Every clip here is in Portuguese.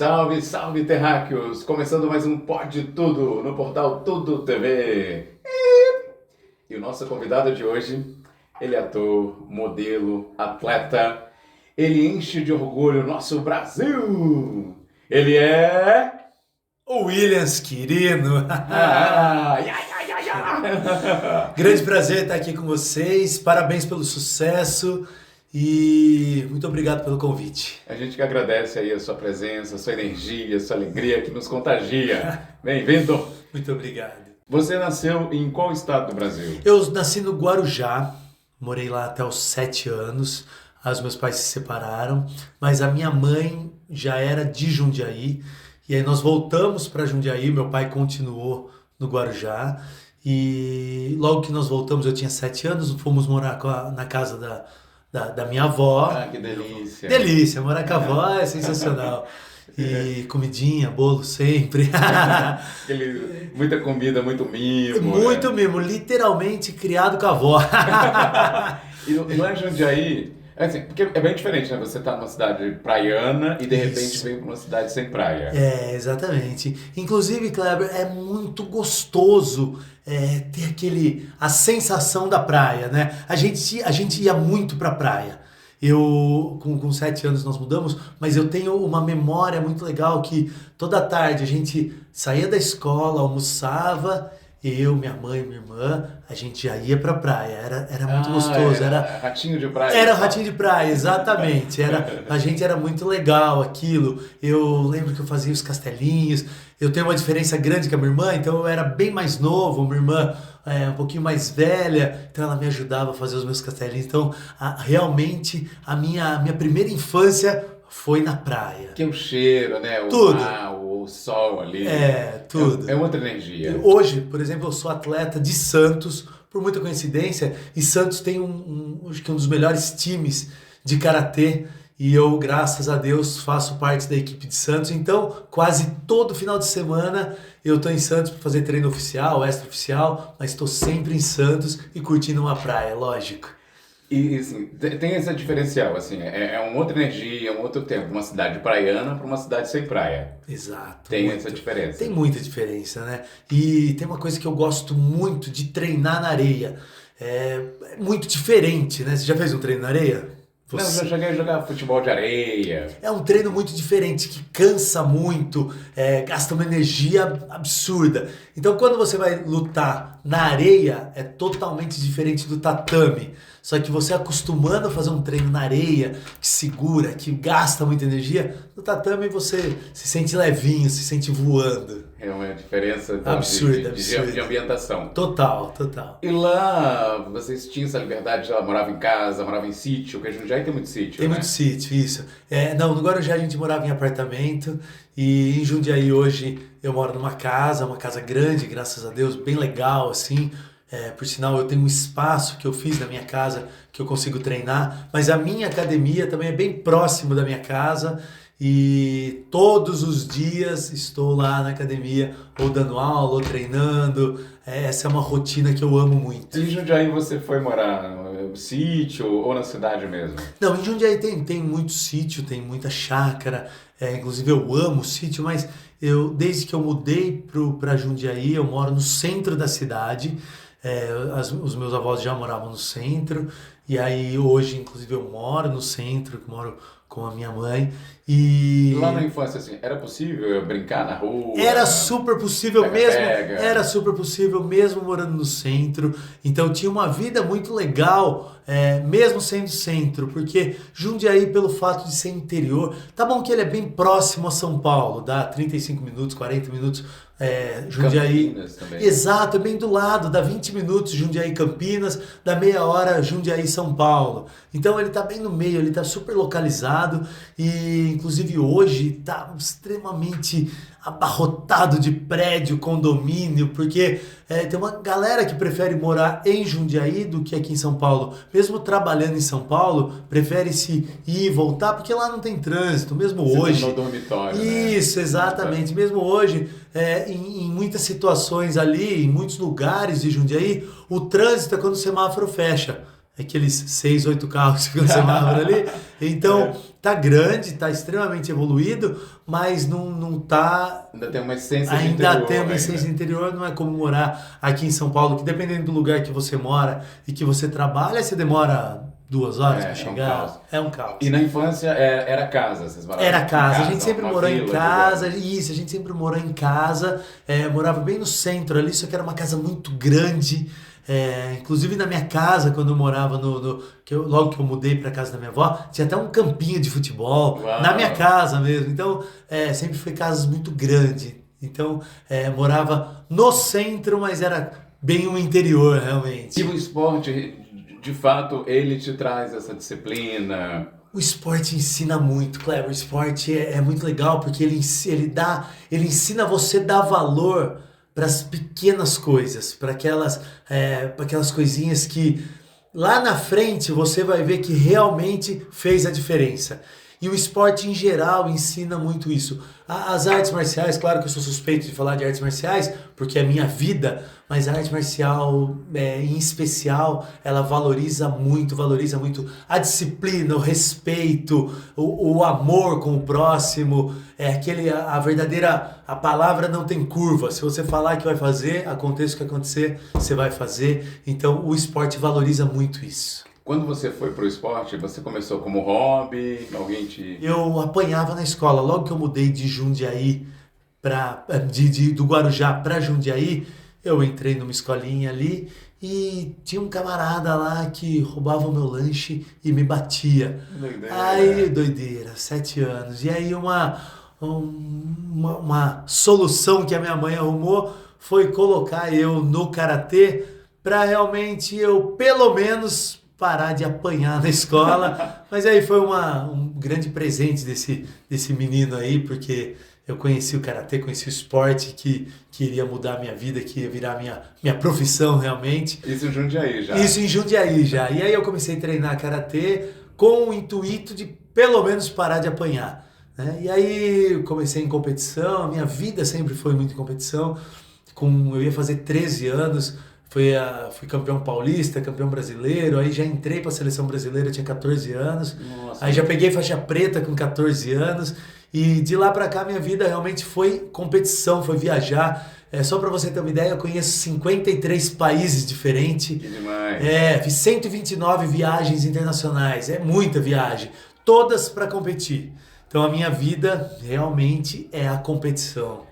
Salve, salve, terráqueos! Começando mais um Pode Tudo no portal Tudo TV. E o nosso convidado de hoje, ele é ator, modelo, atleta. Ele enche de orgulho o nosso Brasil. Ele é... O Williams Quirino. Ai, ai, ai, ai, ai. Grande prazer estar aqui com vocês. Parabéns pelo sucesso e muito obrigado pelo convite. A gente que agradece aí a sua presença, a sua energia, a sua alegria que nos contagia. Bem-vindo! Muito obrigado. Você nasceu em qual estado do Brasil? Eu nasci no Guarujá, morei lá até os 7 anos. Os meus pais se separaram, mas a minha mãe já era de Jundiaí. E aí nós voltamos para Jundiaí, meu pai continuou no Guarujá. E logo que nós voltamos, eu tinha 7 anos, fomos morar na casa da minha avó. Ah, que delícia! Delícia, morar com a avó é sensacional. E comidinha, bolo sempre. Muita comida, muito mimo. Muito né? mimo, literalmente criado com a avó. E lá em Jundiaí, assim, porque é bem diferente, né? Você tá numa cidade praiana e de repente Isso. vem pra uma cidade sem praia. É, exatamente. Inclusive, Kleber, é muito gostoso ter a sensação da praia, né? A gente ia muito pra praia. Eu, com 7 anos nós mudamos, mas eu tenho uma memória muito legal que toda tarde a gente saía da escola, almoçava, eu, minha mãe, minha irmã, a gente já ia pra praia. Era muito gostoso, Era ratinho de praia. era o ratinho de praia, exatamente. A gente era muito legal aquilo. Eu lembro que eu fazia os castelinhos. Eu tenho uma diferença grande com a minha irmã, então eu era bem mais novo. Minha irmã é um pouquinho mais velha, então ela me ajudava a fazer os meus castelinhos. Então, realmente, a minha primeira infância foi na praia. Que é o cheiro, né? O Tudo. mar, o sol ali. Tudo. É outra energia. Hoje, por exemplo, eu sou atleta de Santos, por muita coincidência, e Santos tem acho que um dos melhores times de karatê, e eu, graças a Deus, faço parte da equipe de Santos. Então, quase todo final de semana eu estou em Santos para fazer treino oficial, extra-oficial, mas estou sempre em Santos e curtindo uma praia, lógico. E assim, tem esse diferencial, assim, é uma outra energia, um outro tempo, uma cidade praiana para uma cidade sem praia. Exato. Tem muito. essa diferença. Tem muita diferença, né? E tem uma coisa que eu gosto muito de treinar na areia. É muito diferente, né? Você já fez um treino na areia? Não, eu já cheguei a jogar futebol de areia. É um treino muito diferente, que cansa muito, gasta uma energia absurda. Então, quando você vai lutar na areia, é totalmente diferente do tatame. Só que você acostumando a fazer um treino na areia, que segura, que gasta muita energia, no tatame você se sente levinho, se sente voando. É uma diferença então, Absurda. de ambientação. Total. E lá, vocês tinham essa liberdade, ela morava em casa, morava em sítio, porque Jundiaí tem muito sítio, Tem né? muito sítio, isso. Não, no Guarujá a gente morava em apartamento e em Jundiaí hoje eu moro numa casa, uma casa grande, graças a Deus, bem legal, assim. Por sinal, eu tenho um espaço que eu fiz na minha casa que eu consigo treinar, mas a minha academia também é bem próximo da minha casa e todos os dias estou lá na academia ou dando aula ou treinando. Essa é uma rotina que eu amo muito. E em Jundiaí você foi morar no sítio ou na cidade mesmo? Não, em Jundiaí tem muito sítio, tem muita chácara, inclusive eu amo sítio, mas desde que eu mudei para Jundiaí, eu moro no centro da cidade. Os meus avós já moravam no centro, e aí hoje, inclusive, eu moro no centro, moro com a minha mãe. E lá na infância, assim, era possível brincar na rua? era super possível Pega-pega. era super possível mesmo morando no centro. Então eu tinha uma vida muito legal, mesmo sendo centro, porque Jundiaí, pelo fato de ser interior, tá bom que ele é bem próximo a São Paulo, dá 35 minutos, 40 minutos, Jundiaí. Campinas também. Exato, é bem do lado, dá 20 minutos Jundiaí Campinas, dá meia hora Jundiaí São Paulo. Então ele tá bem no meio, ele tá super localizado e inclusive hoje tá extremamente abarrotado de prédio, condomínio, porque tem uma galera que prefere morar em Jundiaí do que aqui em São Paulo. Mesmo trabalhando em São Paulo, prefere se ir e voltar, porque lá não tem trânsito, mesmo Você hoje. no dormitório, né? Isso, exatamente. Mesmo hoje, em muitas situações ali, em muitos lugares de Jundiaí, o trânsito é quando o semáforo fecha. aqueles 6, 8 carros que você morava ali. Então, tá grande, tá extremamente evoluído, mas não tá... Ainda tem uma essência de Ainda interior. tem uma essência interior, não é como morar aqui em São Paulo, que dependendo do lugar que você mora e que você trabalha, você demora 2 horas para chegar. É um caos. E na infância era casa, vocês moravam Era casa, em a gente sempre uma morou em vila, casa, digamos. isso, a gente sempre morou em casa, morava bem no centro ali, só que era uma casa muito grande, inclusive na minha casa, quando eu morava logo que eu mudei para casa da minha avó, tinha até um campinho de futebol, Uau. na minha casa mesmo, então sempre foi casas muito grandes, então morava no centro, mas era bem o interior realmente. E o esporte, de fato, ele te traz essa disciplina. O esporte ensina muito, Kleber. O esporte é muito legal porque ele ensina você a dar valor para as pequenas coisas, para aquelas coisinhas que lá na frente você vai ver que realmente fez a diferença. E o esporte em geral ensina muito isso. As artes marciais, claro que eu sou suspeito de falar de artes marciais, porque é a minha vida, mas a arte marcial, em especial, ela valoriza muito a disciplina, o respeito, o amor com o próximo, a palavra não tem curva. Se você falar que vai fazer, aconteça o que acontecer, você vai fazer. Então o esporte valoriza muito isso. Quando você foi pro esporte, você começou como hobby? Alguém te... Eu apanhava na escola. Logo que eu mudei de Jundiaí do Guarujá para Jundiaí, eu entrei numa escolinha ali e tinha um camarada lá que roubava o meu lanche e me batia. Doideira. Aí, doideira, 7 anos. E aí uma solução que a minha mãe arrumou foi colocar eu no karatê para realmente eu, pelo menos, parar de apanhar na escola, mas aí foi um grande presente desse menino aí, porque eu conheci o karatê, conheci o esporte que iria mudar a minha vida, que ia virar minha profissão realmente. Isso em Jundiaí já? Isso em Jundiaí já. E aí eu comecei a treinar karatê com o intuito de pelo menos parar de apanhar, né? E aí eu comecei em competição, a minha vida sempre foi muito em competição. Eu ia fazer 13 anos, fui campeão paulista, campeão brasileiro, aí já entrei para a seleção brasileira, eu tinha 14 anos. Nossa. Aí já peguei faixa preta com 14 anos, e de lá para cá minha vida realmente foi competição, foi viajar. Só para você ter uma ideia, eu conheço 53 países diferentes. Que demais. Fiz 129 viagens internacionais, é muita viagem, todas para competir. Então a minha vida realmente é a competição.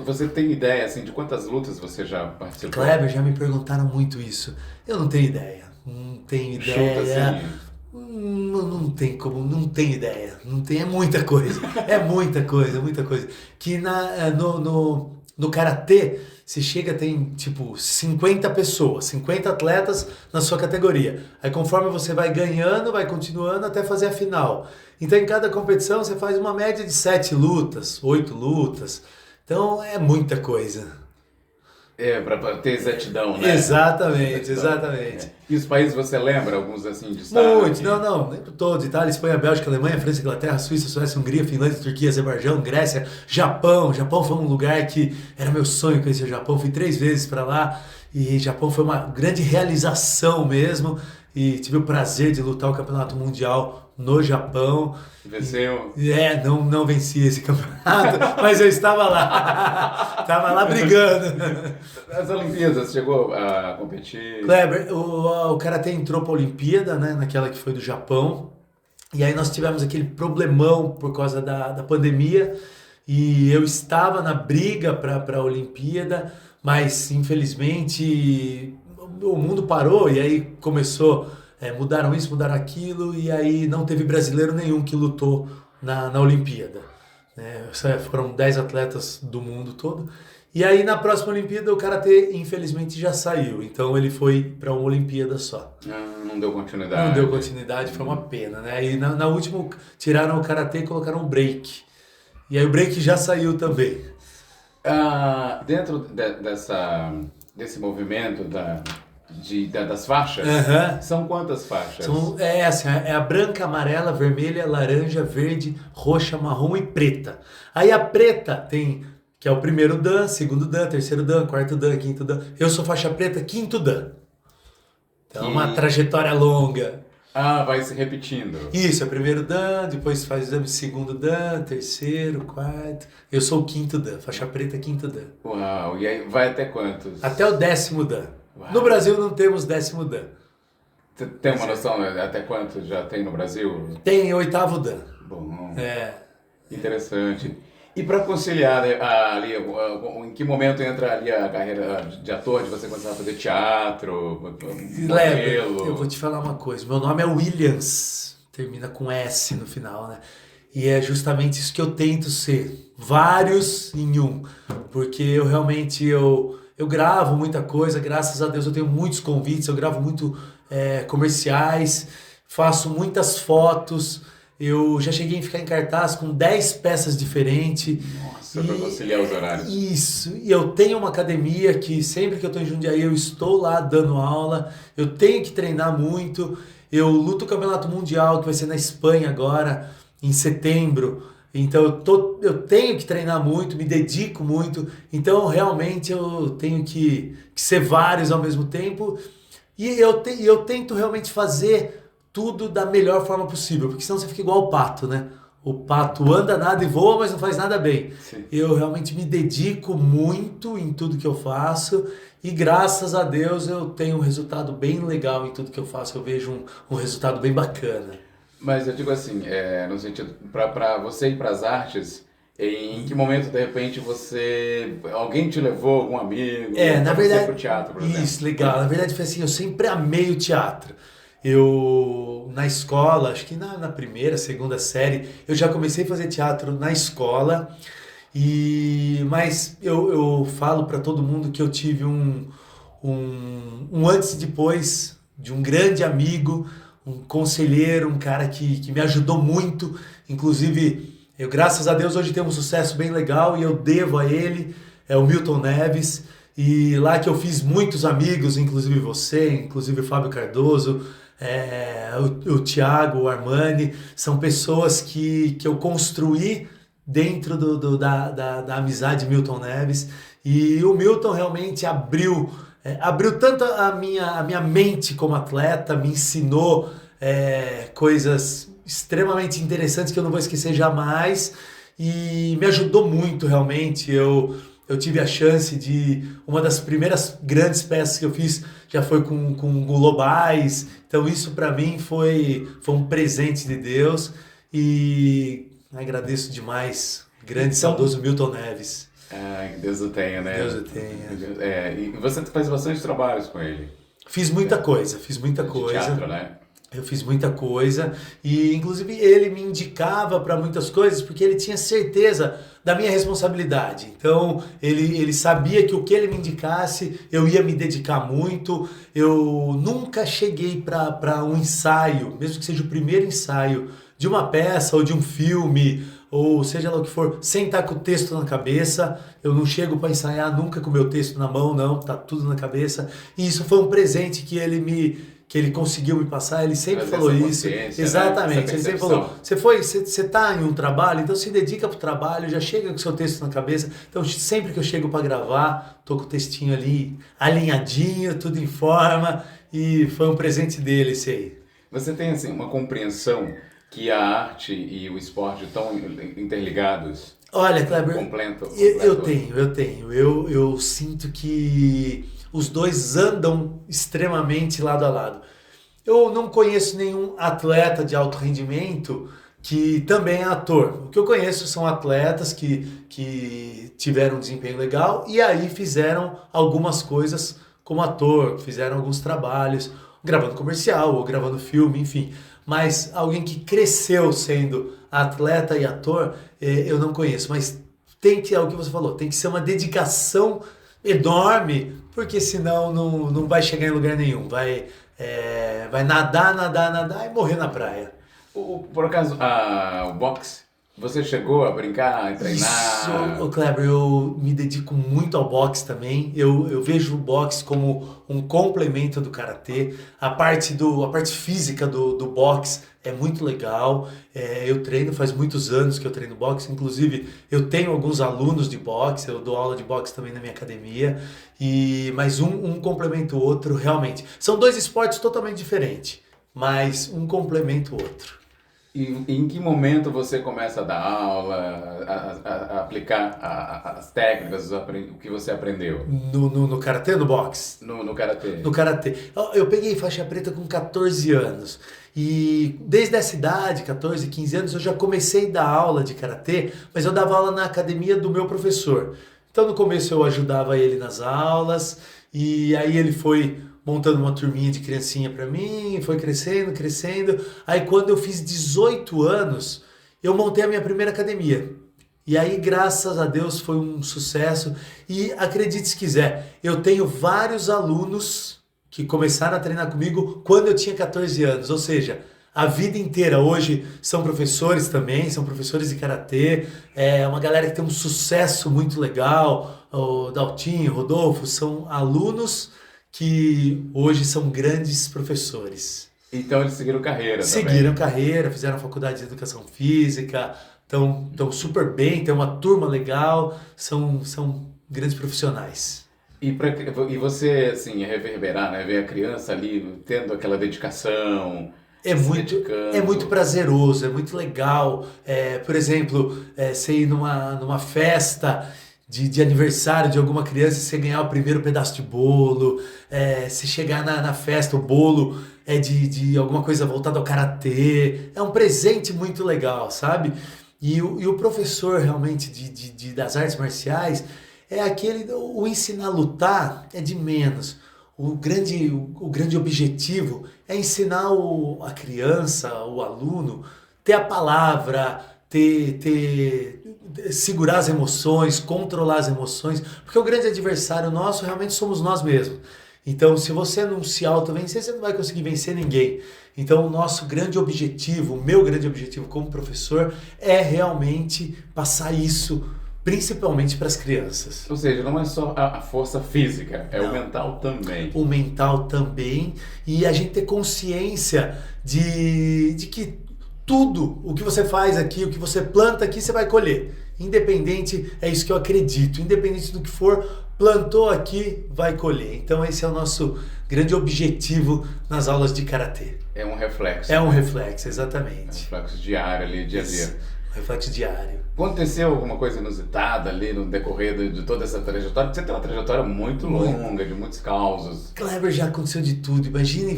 Você tem ideia, assim, de quantas lutas você já participou? Kleber, já me perguntaram muito isso. Eu não tenho ideia. Não tenho ideia. Chuta, assim. Não tem como, não tem ideia. Não tem, é muita coisa. É muita coisa, muita coisa. Que no karatê, você chega, tem tipo 50 pessoas, 50 atletas na sua categoria. Aí conforme você vai ganhando, vai continuando até fazer a final. Então em cada competição você faz uma média de 7 lutas, 8 lutas. Então é muita coisa. Para ter exatidão, né? Exatamente, exatamente. E os países você lembra? Alguns assim de destaque? Muitos, não, lembro todos. Itália, Espanha, Bélgica, Alemanha, França, Inglaterra, Suíça, Suécia, Hungria, Finlândia, Turquia, Azerbaijão, Grécia, Japão. Japão foi um lugar que era meu sonho conhecer o Japão. Fui 3 vezes para lá e Japão foi uma grande realização mesmo. E tive o prazer de lutar o campeonato mundial no Japão. Venceu? Não venci esse campeonato, mas eu estava lá. Estava lá brigando. As Olimpíadas, chegou a competir? Kleber, o karatê entrou para a Olimpíada, né, naquela que foi do Japão. E aí nós tivemos aquele problemão por causa da pandemia. E eu estava na briga para a Olimpíada, mas infelizmente o mundo parou e aí começou, mudaram isso, mudaram aquilo, e aí não teve brasileiro nenhum que lutou na Olimpíada. Foram 10 atletas do mundo todo. E aí na próxima Olimpíada o karatê infelizmente já saiu, então ele foi para uma Olimpíada só. Não deu continuidade. Não deu continuidade, foi uma pena, né? E na última tiraram o karatê e colocaram o break. E aí o break já saiu também. Dentro desse movimento das faixas, são quantas faixas? É a branca, amarela, vermelha, laranja, verde, roxa, marrom e preta. Aí a preta tem, que é o primeiro dan, segundo dan, terceiro dan, quarto dan, quinto dan. Eu sou faixa preta, quinto dan. Então, uma trajetória longa. Ah, vai se repetindo. Isso, é primeiro Dan, depois faz exame de segundo Dan, terceiro, quarto. Eu sou o quinto Dan, faixa preta, quinto Dan. Uau, e aí vai até quantos? Até o 10º Dan. Uau. No Brasil não temos 10º Dan. Tem uma noção até quantos já tem no Brasil? Tem 8º Dan. Bom, Interessante. E para conciliar, né, ali, em que momento entra ali a carreira de ator, de você começar a fazer teatro, modelo? Eu vou te falar uma coisa. Meu nome é Williams, termina com S no final, né? E é justamente isso que eu tento ser. Vários em um. Porque eu realmente eu gravo muita coisa, graças a Deus eu tenho muitos convites, eu gravo muito comerciais, faço muitas fotos. Eu já cheguei a ficar em cartaz com 10 peças diferentes. Nossa, para conciliar os horários. Isso. E eu tenho uma academia que sempre que eu estou em Jundiaí eu estou lá dando aula. Eu tenho que treinar muito. Eu luto o Campeonato Mundial que vai ser na Espanha agora, em setembro. Então eu tenho que treinar muito, me dedico muito. Então realmente eu tenho que ser vários ao mesmo tempo. E eu tento realmente fazer tudo da melhor forma possível, porque senão você fica igual o pato, né? O pato anda, nada e voa, mas não faz nada bem. Sim. Eu realmente me dedico muito em tudo que eu faço e graças a Deus eu tenho um resultado bem legal em tudo que eu faço. Eu vejo um resultado bem bacana. Mas eu digo assim, no sentido, para você ir para as artes, em que momento, de repente, alguém te levou, algum amigo, na verdade, pro teatro, por exemplo? Isso, legal. Na verdade foi assim, eu sempre amei o teatro. Eu, na escola, acho que na primeira, segunda série, eu já comecei a fazer teatro na escola, mas eu falo para todo mundo que eu tive um antes e depois de um grande amigo, um conselheiro, um cara que me ajudou muito, inclusive, graças a Deus, hoje tenho um sucesso bem legal e eu devo a ele, é o Milton Neves, e lá que eu fiz muitos amigos, inclusive você, inclusive o Fábio Cardoso, o Thiago, o Armani, são pessoas que eu construí dentro da amizade Milton Neves, e o Milton realmente abriu tanto a minha mente como atleta, me ensinou coisas extremamente interessantes que eu não vou esquecer jamais, e me ajudou muito realmente. Eu tive a chance de... Uma das primeiras grandes peças que eu fiz já foi com Globais. Então isso para mim foi um presente de Deus. E agradeço demais. Grande, saudoso Milton Neves. Que Deus o tenha, né? Deus o tenha. E você faz bastante trabalhos com ele. Fiz muita coisa. De teatro, né? Eu fiz muita coisa e, inclusive, ele me indicava para muitas coisas porque ele tinha certeza da minha responsabilidade. Então, ele sabia que o que ele me indicasse, eu ia me dedicar muito. Eu nunca cheguei para um ensaio, mesmo que seja o primeiro ensaio de uma peça ou de um filme, ou seja lá o que for, sem estar com o texto na cabeça. Eu não chego para ensaiar nunca com o meu texto na mão, não, tá tudo na cabeça. E isso foi um presente que ele conseguiu me passar, ele sempre falou isso. Exatamente, né? Ele sempre falou, você tá em um trabalho, então se dedica pro trabalho, já chega com o seu texto na cabeça. Então sempre que eu chego para gravar, tô com o textinho ali alinhadinho, tudo em forma, e foi um presente dele esse aí. Você tem assim uma compreensão que a arte e o esporte estão interligados? Olha, Kleber, eu tenho. Eu sinto que os dois andam extremamente lado a lado. Eu não conheço nenhum atleta de alto rendimento que também é ator. O que eu conheço são atletas que tiveram um desempenho legal e aí fizeram algumas coisas como ator, fizeram alguns trabalhos, gravando comercial ou gravando filme, enfim. Mas alguém que cresceu sendo atleta e ator, eu não conheço. Mas é o que você falou, tem que ser uma dedicação enorme, porque senão não vai chegar em lugar nenhum. Vai nadar e morrer na praia. Por acaso, o boxe Você chegou a brincar, a Isso, treinar? ô Kleber, eu me dedico muito ao boxe também. Eu vejo o boxe como um complemento do karatê. A parte física do boxe é muito legal. Eu treino faz muitos anos que eu treino boxe. Inclusive, eu tenho alguns alunos de boxe. Eu dou aula de boxe também na minha academia. Mas um complementa o outro, realmente. São dois esportes totalmente diferentes, mas um complementa o outro. E em que momento você começa a dar aula, a aplicar as técnicas, o que você aprendeu No karatê, no boxe? no karatê? No karatê. Eu peguei faixa preta com 14 anos. E desde essa idade, 14, 15 anos, eu já comecei a dar aula de karatê, mas eu dava aula na academia do meu professor. Então no começo eu ajudava ele nas aulas, e aí ele foi montando uma turminha de criancinha para mim, foi crescendo, crescendo. Aí quando eu fiz 18 anos, eu montei a minha primeira academia. E aí, graças a Deus, foi um sucesso. E acredite se quiser, eu tenho vários alunos que começaram a treinar comigo quando eu tinha 14 anos. Ou seja, a vida inteira. Hoje são professores também, são professores de karatê. É uma galera que tem um sucesso muito legal. O Daltinho, o Rodolfo, são alunos que hoje são grandes professores. Então eles seguiram carreira também. Seguiram carreira, fizeram faculdade de educação física, estão super bem, tem uma turma legal, são grandes profissionais. E você, assim, reverberar, né? Ver a criança ali tendo aquela dedicação, É se muito, é muito dedicando. prazeroso, é muito legal. Por exemplo, você ir numa festa de aniversário de alguma criança e você ganhar o primeiro pedaço de bolo. Se chegar na festa, o bolo é de alguma coisa voltada ao karatê. É um presente muito legal, sabe? E o professor realmente das artes marciais é aquele. O ensinar a lutar é de menos. O grande objetivo é ensinar a criança, o aluno, ter a palavra, segurar as emoções, controlar as emoções, porque o grande adversário nosso realmente somos nós mesmos. Então, se você não se auto-vencer, você não vai conseguir vencer ninguém. Então, o nosso grande objetivo, o meu grande objetivo como professor, é realmente passar isso, principalmente para as crianças. Ou seja, não é só a força física, é o Não. mental também. O mental também, e a gente ter consciência de que tudo o que você faz aqui, o que você planta aqui, você vai colher. Independente, é isso que eu acredito, independente do que for, plantou aqui, vai colher. Então esse é o nosso grande objetivo nas aulas de karatê. É um reflexo, É um né? reflexo, É um exatamente. reflexo diário ali, dia a Isso, dia. um reflexo diário. Aconteceu alguma coisa inusitada ali no decorrer de toda essa trajetória? Você tem uma trajetória muito longa, de muitos causos. Kleber, já aconteceu de tudo. Imagine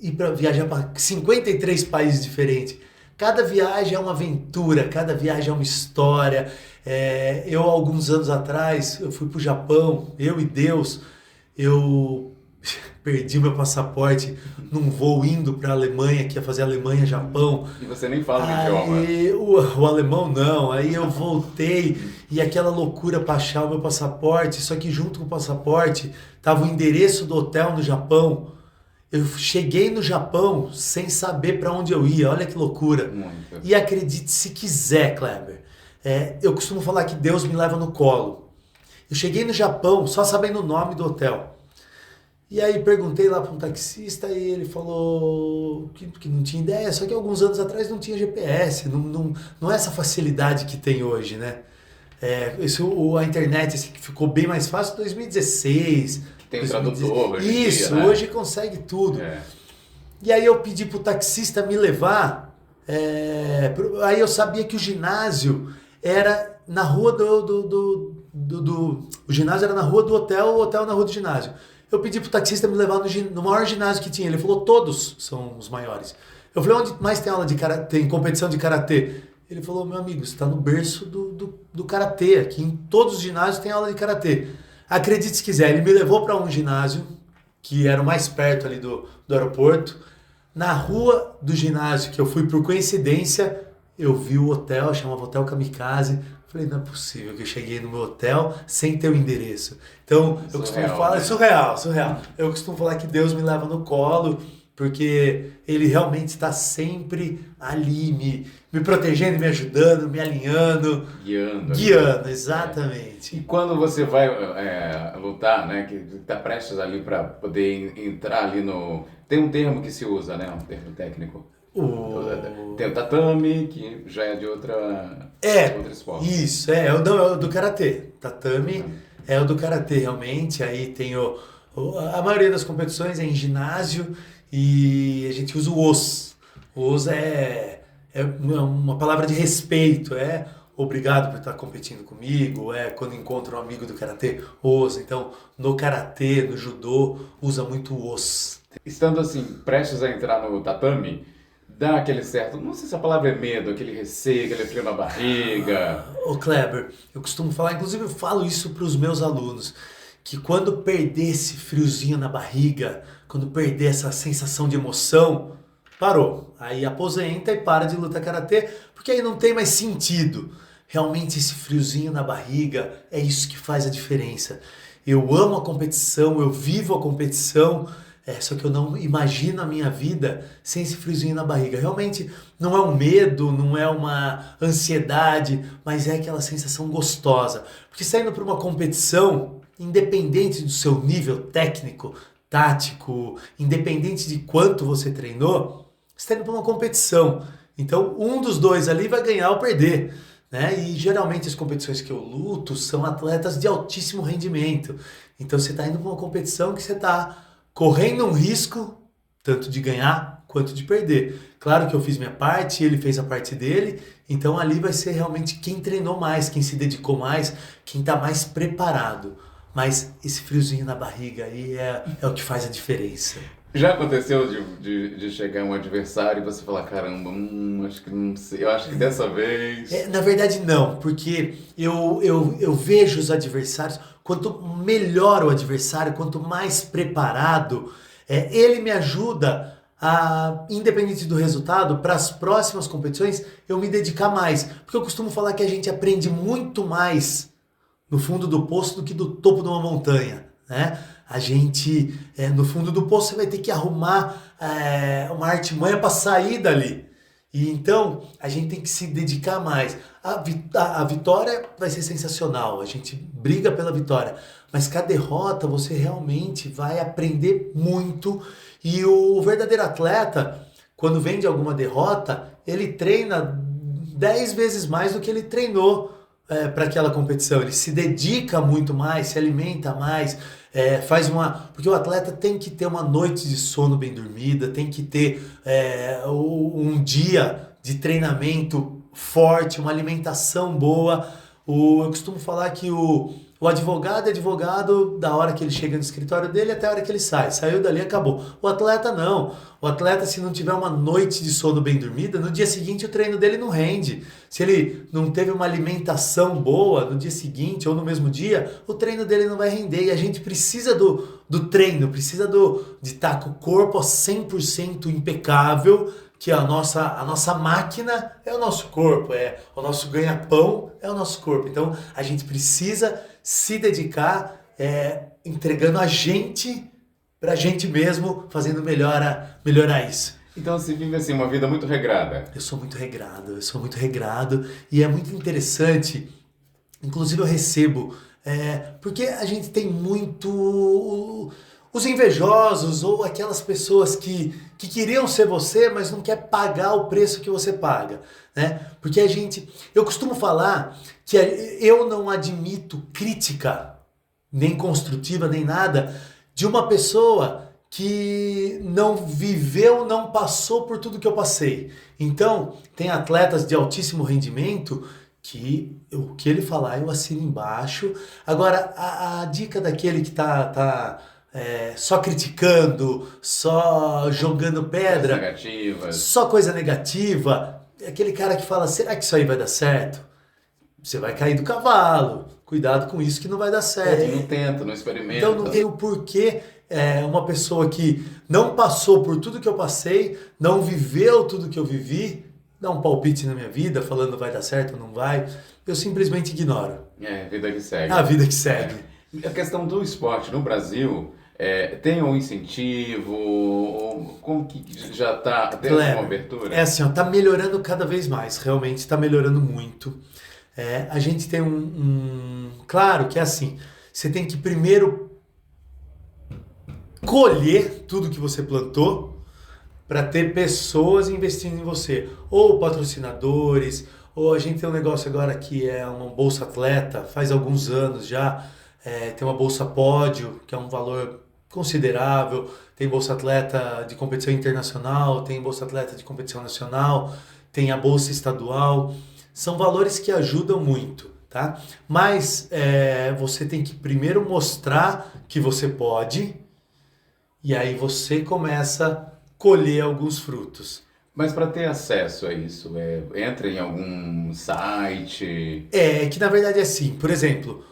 ir para viajar para 53 países diferentes. Cada viagem é uma aventura, cada viagem é uma história. Eu, alguns anos atrás, eu fui para o Japão, eu e Deus, eu perdi meu passaporte num voo indo para a Alemanha, que ia fazer Alemanha-Japão. E você nem fala o idioma. Aí, o alemão não, aí eu voltei e aquela loucura para achar o meu passaporte, só que junto com o passaporte tava o endereço do hotel no Japão. Eu cheguei no Japão sem saber para onde eu ia, olha que loucura. Muito. E acredite se quiser, Kleber, eu costumo falar que Deus me leva no colo. Eu cheguei no Japão só sabendo o nome do hotel. E aí perguntei lá para um taxista e ele falou que não tinha ideia, só que alguns anos atrás não tinha GPS, não é essa facilidade que tem hoje, né? A internet assim, que ficou bem mais fácil em 2016. Tem um tradutor hoje em Isso, dia, né? hoje consegue tudo. É. E aí eu pedi pro taxista me levar, aí eu sabia que o ginásio era na rua o ginásio era na rua do hotel, o hotel na rua do ginásio. Eu pedi pro taxista me levar no maior ginásio que tinha. Ele falou, todos são os maiores. Eu falei, onde mais tem aula de karatê, tem competição de karatê? Ele falou, meu amigo, você está no berço do karatê. Aqui em todos os ginásios tem aula de karatê. Acredite se quiser, ele me levou para um ginásio, que era o mais perto ali do aeroporto. Na rua do ginásio, que eu fui por coincidência, eu vi o hotel, chamava Hotel Kamikaze. Falei, não é possível que eu cheguei no meu hotel sem ter o endereço. Então, eu costumo falar, né? surreal. Eu costumo falar que Deus me leva no colo porque ele realmente está sempre ali me protegendo, me ajudando, me alinhando, Guiando. guiando, exatamente. E quando você vai lutar, né, que está prestes ali para poder entrar ali no... Tem um termo que se usa, né, um termo técnico. Tem o tatame, que já é de outro esporte. Isso, é o do karatê. Tatame é o do karatê, realmente. Aí tem a maioria das competições é em ginásio e a gente usa o os. O os é uma palavra de respeito, é obrigado por estar competindo comigo, é quando encontro um amigo do karatê, os. Então, no karatê, no judô, usa muito o os. Estando assim, prestes a entrar no tatame, dá aquele certo, não sei se a palavra é medo, aquele receio, aquele frio na barriga. Ô Kleber, eu costumo falar, inclusive eu falo isso para os meus alunos, que quando perder esse friozinho na barriga, quando perder essa sensação de emoção, parou. Aí aposenta e para de lutar karatê, porque aí não tem mais sentido. Realmente esse friozinho na barriga é isso que faz a diferença. Eu amo a competição, eu vivo a competição, só que eu não imagino a minha vida sem esse friozinho na barriga. Realmente não é um medo, não é uma ansiedade, mas é aquela sensação gostosa. Porque saindo para uma competição, independente do seu nível técnico, tático, independente de quanto você treinou, você está indo para uma competição. Então um dos dois ali vai ganhar ou perder. Né? E geralmente as competições que eu luto são atletas de altíssimo rendimento. Então você está indo para uma competição que você está correndo um risco tanto de ganhar quanto de perder. Claro que eu fiz minha parte, ele fez a parte dele, então ali vai ser realmente quem treinou mais, quem se dedicou mais, quem está mais preparado. Mas esse friozinho na barriga aí é o que faz a diferença. Já aconteceu de chegar um adversário e você falar, caramba, acho que não sei, eu acho que dessa vez... Na verdade não, porque eu vejo os adversários, quanto melhor o adversário, quanto mais preparado, ele me ajuda a, independente do resultado, para as próximas competições eu me dedicar mais. Porque eu costumo falar que a gente aprende muito mais no fundo do poço do que do topo de uma montanha, né? A gente, no fundo do poço, você vai ter que arrumar uma artimanha para sair dali. E então, a gente tem que se dedicar mais. A vitória vai ser sensacional, a gente briga pela vitória. Mas com a derrota, você realmente vai aprender muito. E o verdadeiro atleta, quando vem de alguma derrota, ele treina 10 vezes mais do que ele treinou para aquela competição. Ele se dedica muito mais, se alimenta mais, porque o atleta tem que ter uma noite de sono bem dormida, tem que ter um dia de treinamento forte, uma alimentação boa. Eu costumo falar que o advogado é advogado da hora que ele chega no escritório dele até a hora que ele sai. Saiu dali, acabou. O atleta não. O atleta, se não tiver uma noite de sono bem dormida, no dia seguinte o treino dele não rende. Se ele não teve uma alimentação boa no dia seguinte ou no mesmo dia, o treino dele não vai render. E a gente precisa do treino, precisa de estar com o corpo a 100% impecável, que a nossa máquina é o nosso corpo, o nosso ganha-pão é o nosso corpo. Então a gente precisa se dedicar entregando a gente pra gente mesmo, fazendo melhorar isso. Então você vive assim uma vida muito regrada. Eu sou muito regrado e é muito interessante, inclusive eu recebo, porque a gente tem muito... Os invejosos ou aquelas pessoas que queriam ser você, mas não quer pagar o preço que você paga, né? Porque eu costumo falar que eu não admito crítica, nem construtiva, nem nada, de uma pessoa que não viveu, não passou por tudo que eu passei. Então, tem atletas de altíssimo rendimento que o que ele falar eu assino embaixo. Agora, a dica daquele que tá só criticando, só jogando pedra, só coisa negativa, aquele cara que fala, será que isso aí vai dar certo? Você vai cair do cavalo, cuidado com isso que não vai dar certo. Não tenta, não experimenta. Então não tem o porquê uma pessoa que não passou por tudo que eu passei, não viveu tudo que eu vivi, dar um palpite na minha vida, falando vai dar certo ou não vai, eu simplesmente ignoro. A vida que segue. A vida que segue. A questão do esporte no Brasil... Tem um incentivo? Ou como que já está tendo uma Kleber, abertura? é assim, ó, tá melhorando cada vez mais, realmente está melhorando muito. A gente tem Claro que é assim, você tem que primeiro colher tudo que você plantou para ter pessoas investindo em você, ou patrocinadores, ou a gente tem um negócio agora que é uma bolsa atleta, faz alguns anos já, tem uma bolsa pódio, que é um valor considerável, tem bolsa atleta de competição internacional, tem bolsa atleta de competição nacional, tem a bolsa estadual, são valores que ajudam muito, tá? Mas você tem que primeiro mostrar que você pode, e aí você começa a colher alguns frutos. Mas para ter acesso a isso, entra em algum site? Que na verdade é assim, por exemplo,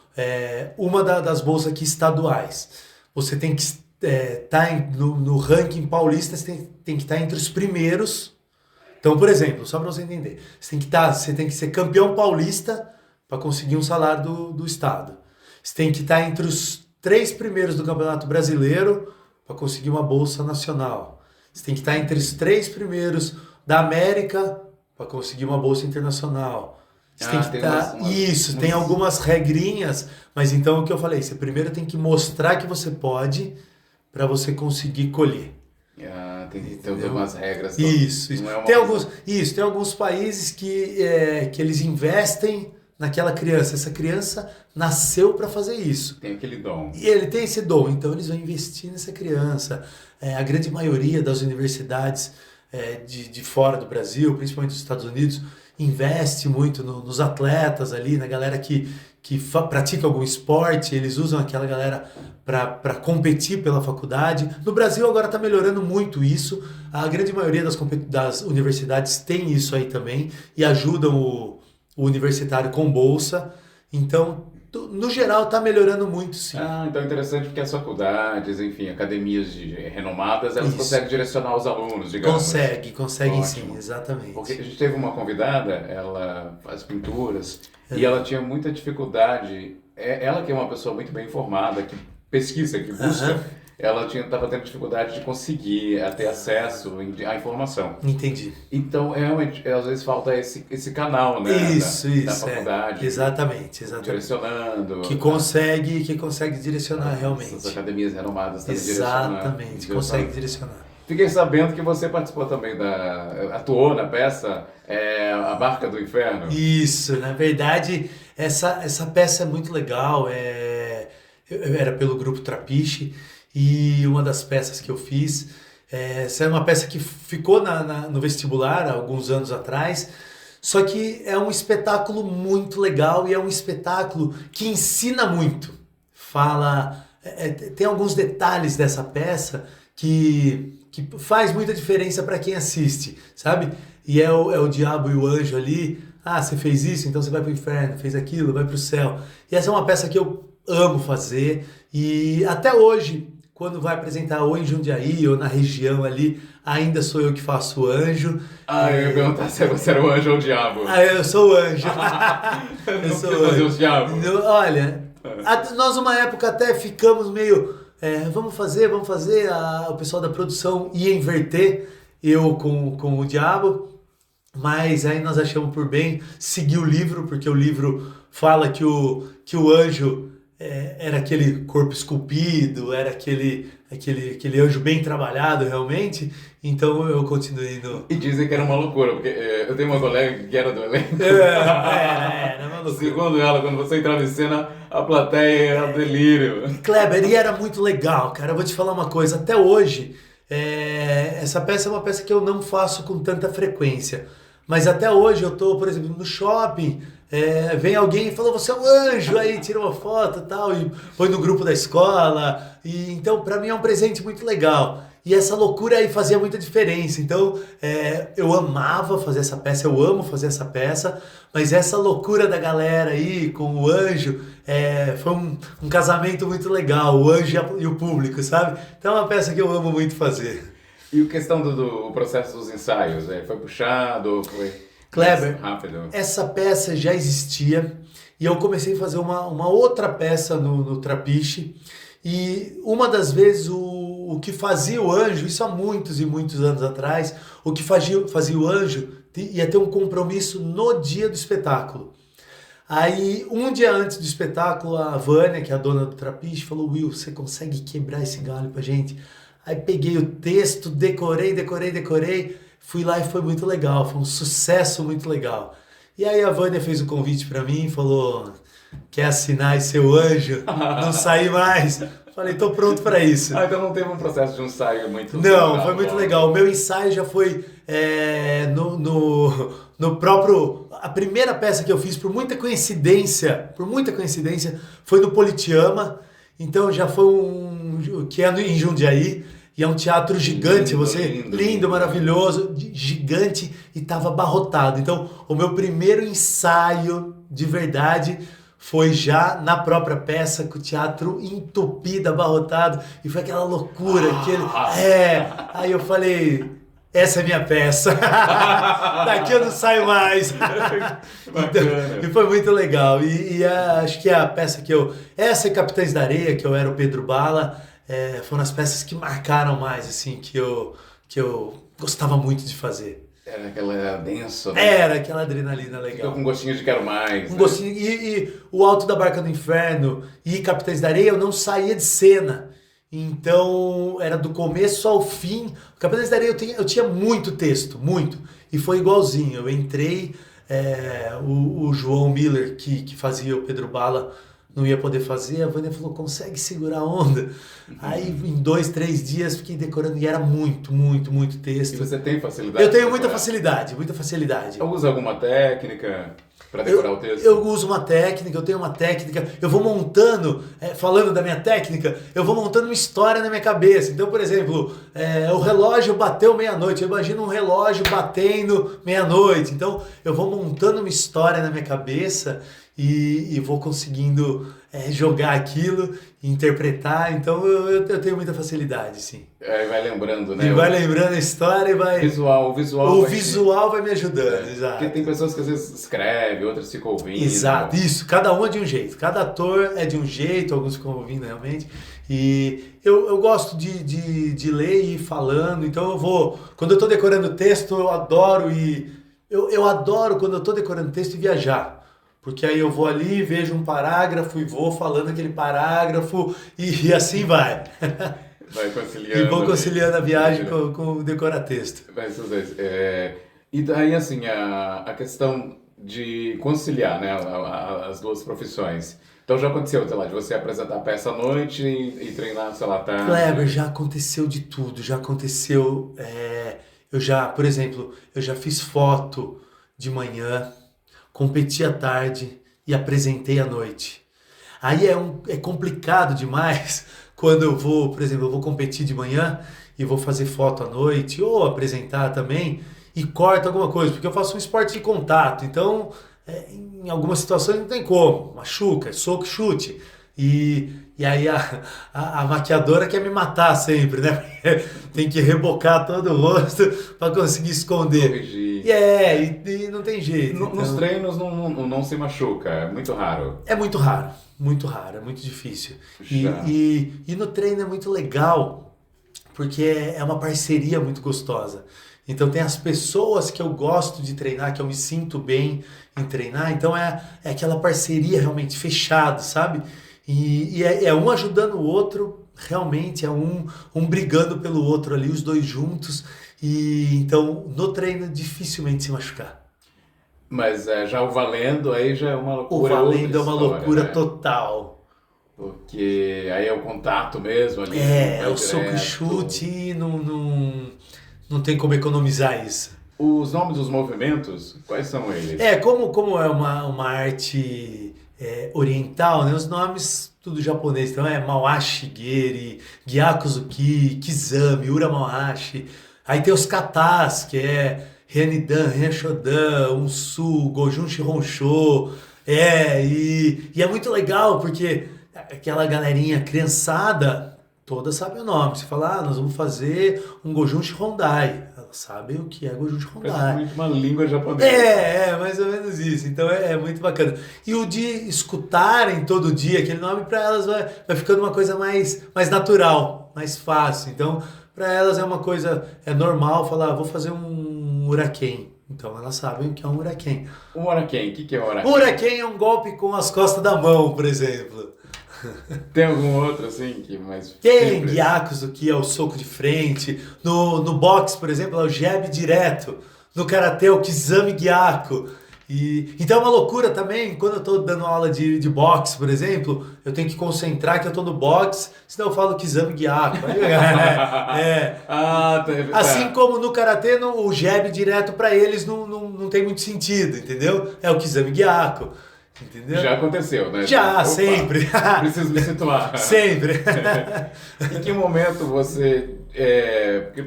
uma das bolsas aqui estaduais, você tem que estar no ranking paulista, você tem que estar entre os primeiros. Então, por exemplo, só para você entender, você tem que ser campeão paulista para conseguir um salário do estado. Você tem que estar entre os 3 primeiros do Campeonato Brasileiro para conseguir uma bolsa nacional. Você tem que estar entre os 3 primeiros da América para conseguir uma bolsa internacional. Você tem que estar... Isso, tem algumas regrinhas, mas então o que eu falei, você primeiro tem que mostrar que você pode para você conseguir colher. Tem algumas regras. Isso. Não é uma Tem alguns países que eles investem naquela criança. Essa criança nasceu para fazer isso. Tem aquele dom. E ele tem esse dom, então eles vão investir nessa criança. A grande maioria das universidades de fora do Brasil, principalmente dos Estados Unidos, investe muito nos atletas ali, na galera que pratica algum esporte, eles usam aquela galera para competir pela faculdade. No Brasil agora está melhorando muito isso, a grande maioria das universidades tem isso aí também e ajudam o universitário com bolsa, então no geral está melhorando muito, sim. Então é interessante porque as faculdades, enfim, academias renomadas, elas conseguem direcionar os alunos, digamos. Conseguem Ótimo. sim, exatamente. Porque a gente teve uma convidada, ela faz pinturas, e ela tinha muita dificuldade, ela que é uma pessoa muito bem informada, que pesquisa, que busca, ela estava tendo dificuldade de conseguir ter acesso à informação. Entendi. Então, realmente, às vezes falta esse canal, né? Da faculdade. Exatamente. Direcionando. Que consegue direcionar realmente. As academias renomadas também direcionando. Exatamente, consegue direcionar. Fiquei sabendo que você participou também atuou na peça A Barca do Inferno. Isso, na verdade, essa peça é muito legal. Era pelo grupo Trapiche. E uma das peças que eu fiz, essa é uma peça que ficou no vestibular há alguns anos atrás, só que é um espetáculo muito legal e é um espetáculo que ensina muito. Tem alguns detalhes dessa peça que faz muita diferença para quem assiste, sabe? E é o diabo e o anjo ali, você fez isso, então você vai para o inferno, fez aquilo, vai para o céu. E essa é uma peça que eu amo fazer e até hoje, quando vai apresentar ou em Jundiaí ou na região ali, ainda sou eu que faço o anjo. Eu ia perguntar se você era o anjo ou o diabo. Eu sou o anjo. Eu sou o anjo. Os diabos. Olha, nós uma época até ficamos meio... vamos fazer, o pessoal da produção ia inverter eu com o diabo, mas aí nós achamos por bem seguir o livro, porque o livro fala que o anjo... era aquele corpo esculpido, era aquele anjo bem trabalhado realmente, então eu continuei no... E dizem que era uma loucura, porque eu tenho uma colega que era do elenco. Era uma loucura. Segundo ela, quando você entrava em cena, a plateia era um delírio. Kleber, e era muito legal, cara, eu vou te falar uma coisa, até hoje, essa peça é uma peça que eu não faço com tanta frequência, mas até hoje eu tô, por exemplo, no shopping... vem alguém e falou, você é um anjo, aí tira uma foto e tal, e põe no grupo da escola, e então para mim é um presente muito legal, e essa loucura aí fazia muita diferença, então eu amava fazer essa peça, eu amo fazer essa peça, mas essa loucura da galera aí com o anjo, foi um casamento muito legal, o anjo e o público, sabe? Então é uma peça que eu amo muito fazer. E a questão do processo dos ensaios, foi puxado, foi... Kleber, rápido. Essa peça já existia e eu comecei a fazer uma outra peça no Trapiche E uma das vezes o que fazia o anjo, isso há muitos e muitos anos atrás, o que fazia o anjo ia ter um compromisso no dia do espetáculo. Aí, um dia antes do espetáculo, a Vânia, que é a dona do Trapiche, falou: Will, você consegue quebrar esse galho pra gente? Aí peguei o texto, decorei, fui lá e foi muito legal, foi um sucesso muito legal. E aí a Vânia fez o convite pra mim, falou: quer assinar e ser o anjo? Não sair mais? Falei, tô pronto pra isso. Ah, então não teve um processo de um ensaio muito Não, foi muito legal. O meu ensaio já foi no próprio... A primeira peça que eu fiz, por muita coincidência, foi no Politeama. Então já foi que é em Jundiaí. E é um teatro gigante, lindo, maravilhoso, gigante, e estava abarrotado. Então, o meu primeiro ensaio de verdade foi já na própria peça, com o teatro entupido, abarrotado, e foi aquela loucura, aí eu falei, essa é minha peça, daqui eu não saio mais. Então, e foi muito legal, acho que a peça essa e Capitães da Areia, que eu era o Pedro Bala, foram as peças que marcaram mais, assim, que eu gostava muito de fazer. Era aquela denso, né? Era aquela adrenalina legal. Ficou com gostinho de quero mais. Um gostinho, e o Alto da Barca do Inferno e Capitães da Areia eu não saía de cena. Então era do começo ao fim. O Capitães da Areia eu tinha muito texto, muito. E foi igualzinho. Eu entrei, o João Miller, que fazia o Pedro Bala, não ia poder fazer, a Vânia falou, consegue segurar a onda? Aí em 2, 3 dias fiquei decorando e era muito texto. E você tem facilidade? Eu tenho muita facilidade. Usa alguma técnica para decorar o texto? Eu uso uma técnica, eu tenho uma técnica, eu vou montando, falando da minha técnica, eu vou montando uma história na minha cabeça. Então, por exemplo, o relógio bateu meia-noite, eu imagino um relógio batendo meia-noite. Então, eu vou montando uma história na minha cabeça e vou conseguindo jogar aquilo, interpretar. Então eu tenho muita facilidade, sim. Vai lembrando, né? E vai lembrando a história e vai... O visual vai me ajudando, exato. Porque tem pessoas que às vezes escrevem, outras ficam ouvindo. Exato, isso. Cada um é de um jeito. Cada ator é de um jeito, alguns ficam ouvindo realmente. E eu gosto de ler e ir falando. Então quando eu estou decorando texto, eu adoro eu adoro quando eu estou decorando texto e viajar. Porque aí eu vou ali, vejo um parágrafo e vou falando aquele parágrafo e assim vai. Vai conciliando. E vou conciliando a viagem com o decorar-texto. E daí, assim, a questão de conciliar, né, as duas profissões. Então já aconteceu, sei lá, de você apresentar a peça à noite e treinar, sei lá, tarde? Kleber, já aconteceu de tudo. Já aconteceu... por exemplo, eu já fiz foto de manhã, competi à tarde e apresentei à noite. Aí é complicado demais quando eu vou, por exemplo, eu vou competir de manhã e vou fazer foto à noite ou apresentar também e corto alguma coisa, porque eu faço um esporte de contato, então em algumas situações não tem como, machuca, soco, chute. E aí a maquiadora quer me matar sempre, né? Tem que rebocar todo o rosto para conseguir esconder. Corrigir. E não tem jeito. Nos treinos não se machuca, é muito raro. É muito raro, é muito difícil. E no treino é muito legal, porque é uma parceria muito gostosa. Então tem as pessoas que eu gosto de treinar, que eu me sinto bem em treinar, então é aquela parceria realmente fechada, sabe? E é um ajudando o outro, realmente é um brigando pelo outro ali, os dois juntos. E então no treino dificilmente se machucar. Mas já o valendo aí já é uma loucura. O valendo é uma loucura, né? Total. Porque aí é o contato mesmo ali. É o soco e chute e não tem como economizar isso. Os nomes dos movimentos, quais são eles? Como é uma arte oriental, né? Os nomes tudo japonês, então Mawashi Geri, Gyakuzuki, Kizami, Uramawashi. Aí tem os katas, que é Ryanidan, Renshodan, Unsu, Gojun Shihonsho. E é muito legal, porque aquela galerinha criançada Todas sabem o nome. Você fala, nós vamos fazer um Gojunshi Hondai. Elas sabem o que é Gojunshi Hondai. Praticamente uma língua japonesa. Mais ou menos isso. Então é muito bacana. E o de escutarem todo dia aquele nome, para elas vai ficando uma coisa mais natural, mais fácil. Então, para elas é uma coisa normal falar, vou fazer um Uraken. Então elas sabem o que é um Uraken. Um Uraken, o que é um Uraken? Um Uraken é um golpe com as costas da mão, por exemplo. Tem algum outro assim que mais Tem simples? Gyakuzo, que é o soco de frente. No boxe, por exemplo, é o jab direto. No karatê é o Kizami Gyako. Então é uma loucura também, quando eu estou dando aula de boxe, por exemplo, eu tenho que concentrar que eu estou no boxe, senão eu falo Kizami Gyako. Ah, tá. Assim como no karatê, o jab direto para eles não tem muito sentido, entendeu? É o Kizami Gyako. Entendeu? Já aconteceu, né? Já, Opa, sempre. Preciso me situar. Sempre. Em que momento você...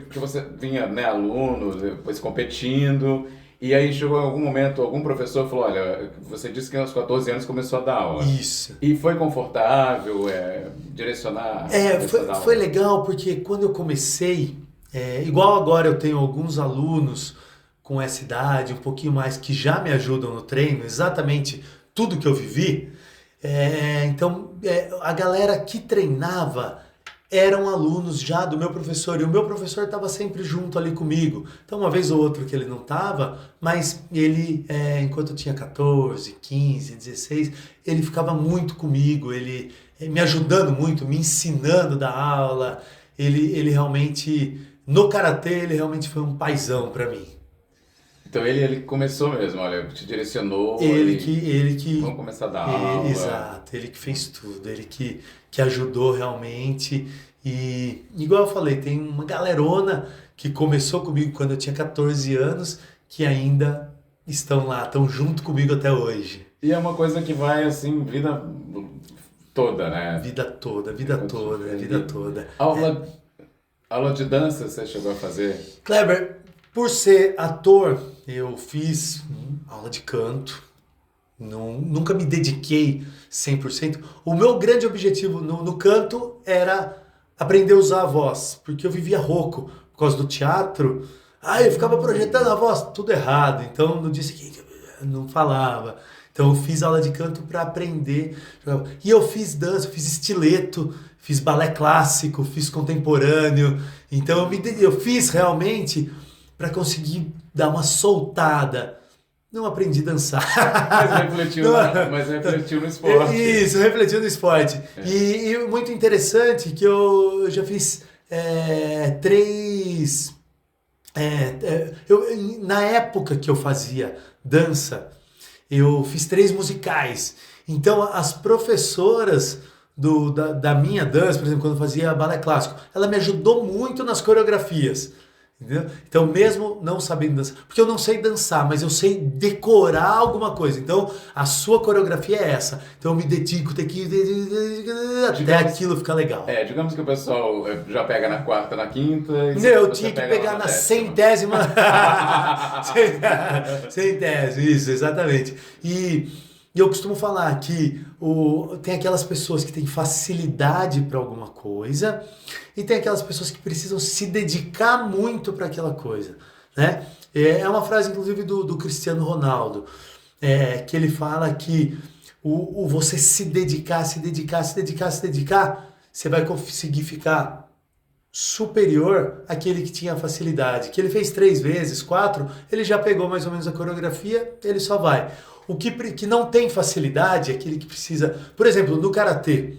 porque você vinha, né, aluno, depois competindo, e aí chegou em algum momento, algum professor falou, olha, você disse que aos 14 anos começou a dar aula. Isso. E foi confortável direcionar? Foi legal, porque quando eu comecei, igual agora eu tenho alguns alunos com essa idade, um pouquinho mais, que já me ajudam no treino, exatamente tudo que eu vivi. Então, a galera que treinava eram alunos já do meu professor, e o meu professor estava sempre junto ali comigo. Então, uma vez ou outra que ele não estava, mas ele, enquanto eu tinha 14, 15, 16, ele ficava muito comigo, ele me ajudando muito, me ensinando da aula. Ele realmente, no karatê, ele realmente foi um paizão para mim. Então ele começou mesmo, olha, te direcionou. Ele que vamos começar a dar aula. Exato, ele que fez tudo, ele que ajudou realmente. E igual eu falei, tem uma galerona que começou comigo quando eu tinha 14 anos, que ainda estão lá, estão junto comigo até hoje. E é uma coisa que vai assim, vida toda, né? Vida toda. Aula de dança você chegou a fazer? Kleber, por ser ator, eu fiz aula de canto, nunca me dediquei 100%. O meu grande objetivo no canto era aprender a usar a voz, porque eu vivia rouco por causa do teatro. Eu ficava projetando a voz, tudo errado. Então, no dia seguinte, eu não falava. Então, eu fiz aula de canto para aprender. E eu fiz dança, eu fiz estileto, fiz balé clássico, fiz contemporâneo. Então, eu fiz realmente para conseguir dar uma soltada. Não aprendi a dançar. Mas refletiu no esporte. Isso, refletiu no esporte. E muito interessante que eu já fiz 3... na época que eu fazia dança, eu fiz 3 musicais. Então, as professoras da minha dança, por exemplo, quando eu fazia balé clássico, ela me ajudou muito nas coreografias. Entendeu? Então, mesmo não sabendo dançar, porque eu não sei dançar, mas eu sei decorar alguma coisa. Então, a sua coreografia é essa. Então, eu me dedico, tem que até aquilo ficar legal. Digamos que o pessoal já pega na quarta, na quinta. Eu tinha que pegar na 100ª. 100ª, isso, exatamente. E eu costumo falar que tem aquelas pessoas que têm facilidade para alguma coisa e tem aquelas pessoas que precisam se dedicar muito para aquela coisa, né? É uma frase, inclusive, do Cristiano Ronaldo, que ele fala que você se dedicar, você vai conseguir ficar superior àquele que tinha facilidade. Que ele fez 3 vezes, 4, ele já pegou mais ou menos a coreografia, ele só vai. O que não tem facilidade é aquele que precisa... Por exemplo, no karatê,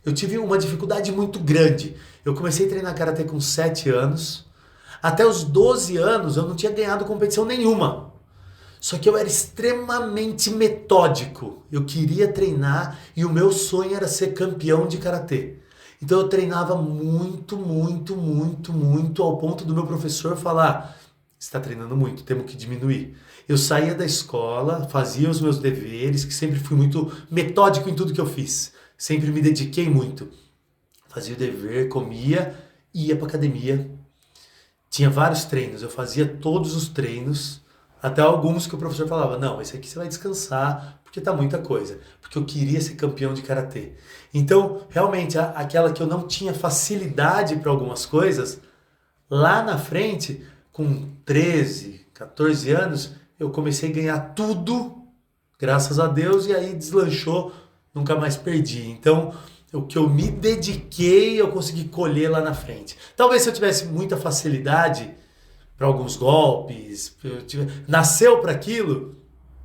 eu tive uma dificuldade muito grande. Eu comecei a treinar karatê com 7 anos. Até os 12 anos eu não tinha ganhado competição nenhuma. Só que eu era extremamente metódico. Eu queria treinar e o meu sonho era ser campeão de karatê. Então eu treinava muito, ao ponto do meu professor falar: você está treinando muito, temos que diminuir. Eu saía da escola, fazia os meus deveres, que sempre fui muito metódico em tudo que eu fiz. Sempre me dediquei muito. Fazia o dever, comia, ia para academia. Tinha vários treinos, eu fazia todos os treinos, até alguns que o professor falava: não, esse aqui você vai descansar, porque Porque tá muita coisa. Porque eu queria ser campeão de karatê. Então, realmente, aquela que eu não tinha facilidade para algumas coisas, lá na frente, com 13, 14 anos, eu comecei a ganhar tudo, graças a Deus, e aí deslanchou, nunca mais perdi. Então, o que eu me dediquei, eu consegui colher lá na frente. Talvez se eu tivesse muita facilidade para alguns golpes, nasceu para aquilo,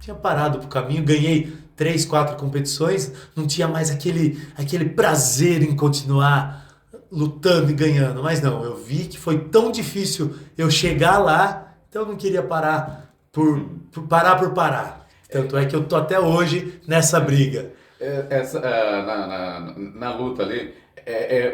tinha parado pro caminho, ganhei 3, 4 competições, não tinha mais aquele prazer em continuar lutando e ganhando. Mas não, eu vi que foi tão difícil eu chegar lá, então eu não queria parar por parar. Tanto é que eu tô até hoje nessa briga. Na luta ali,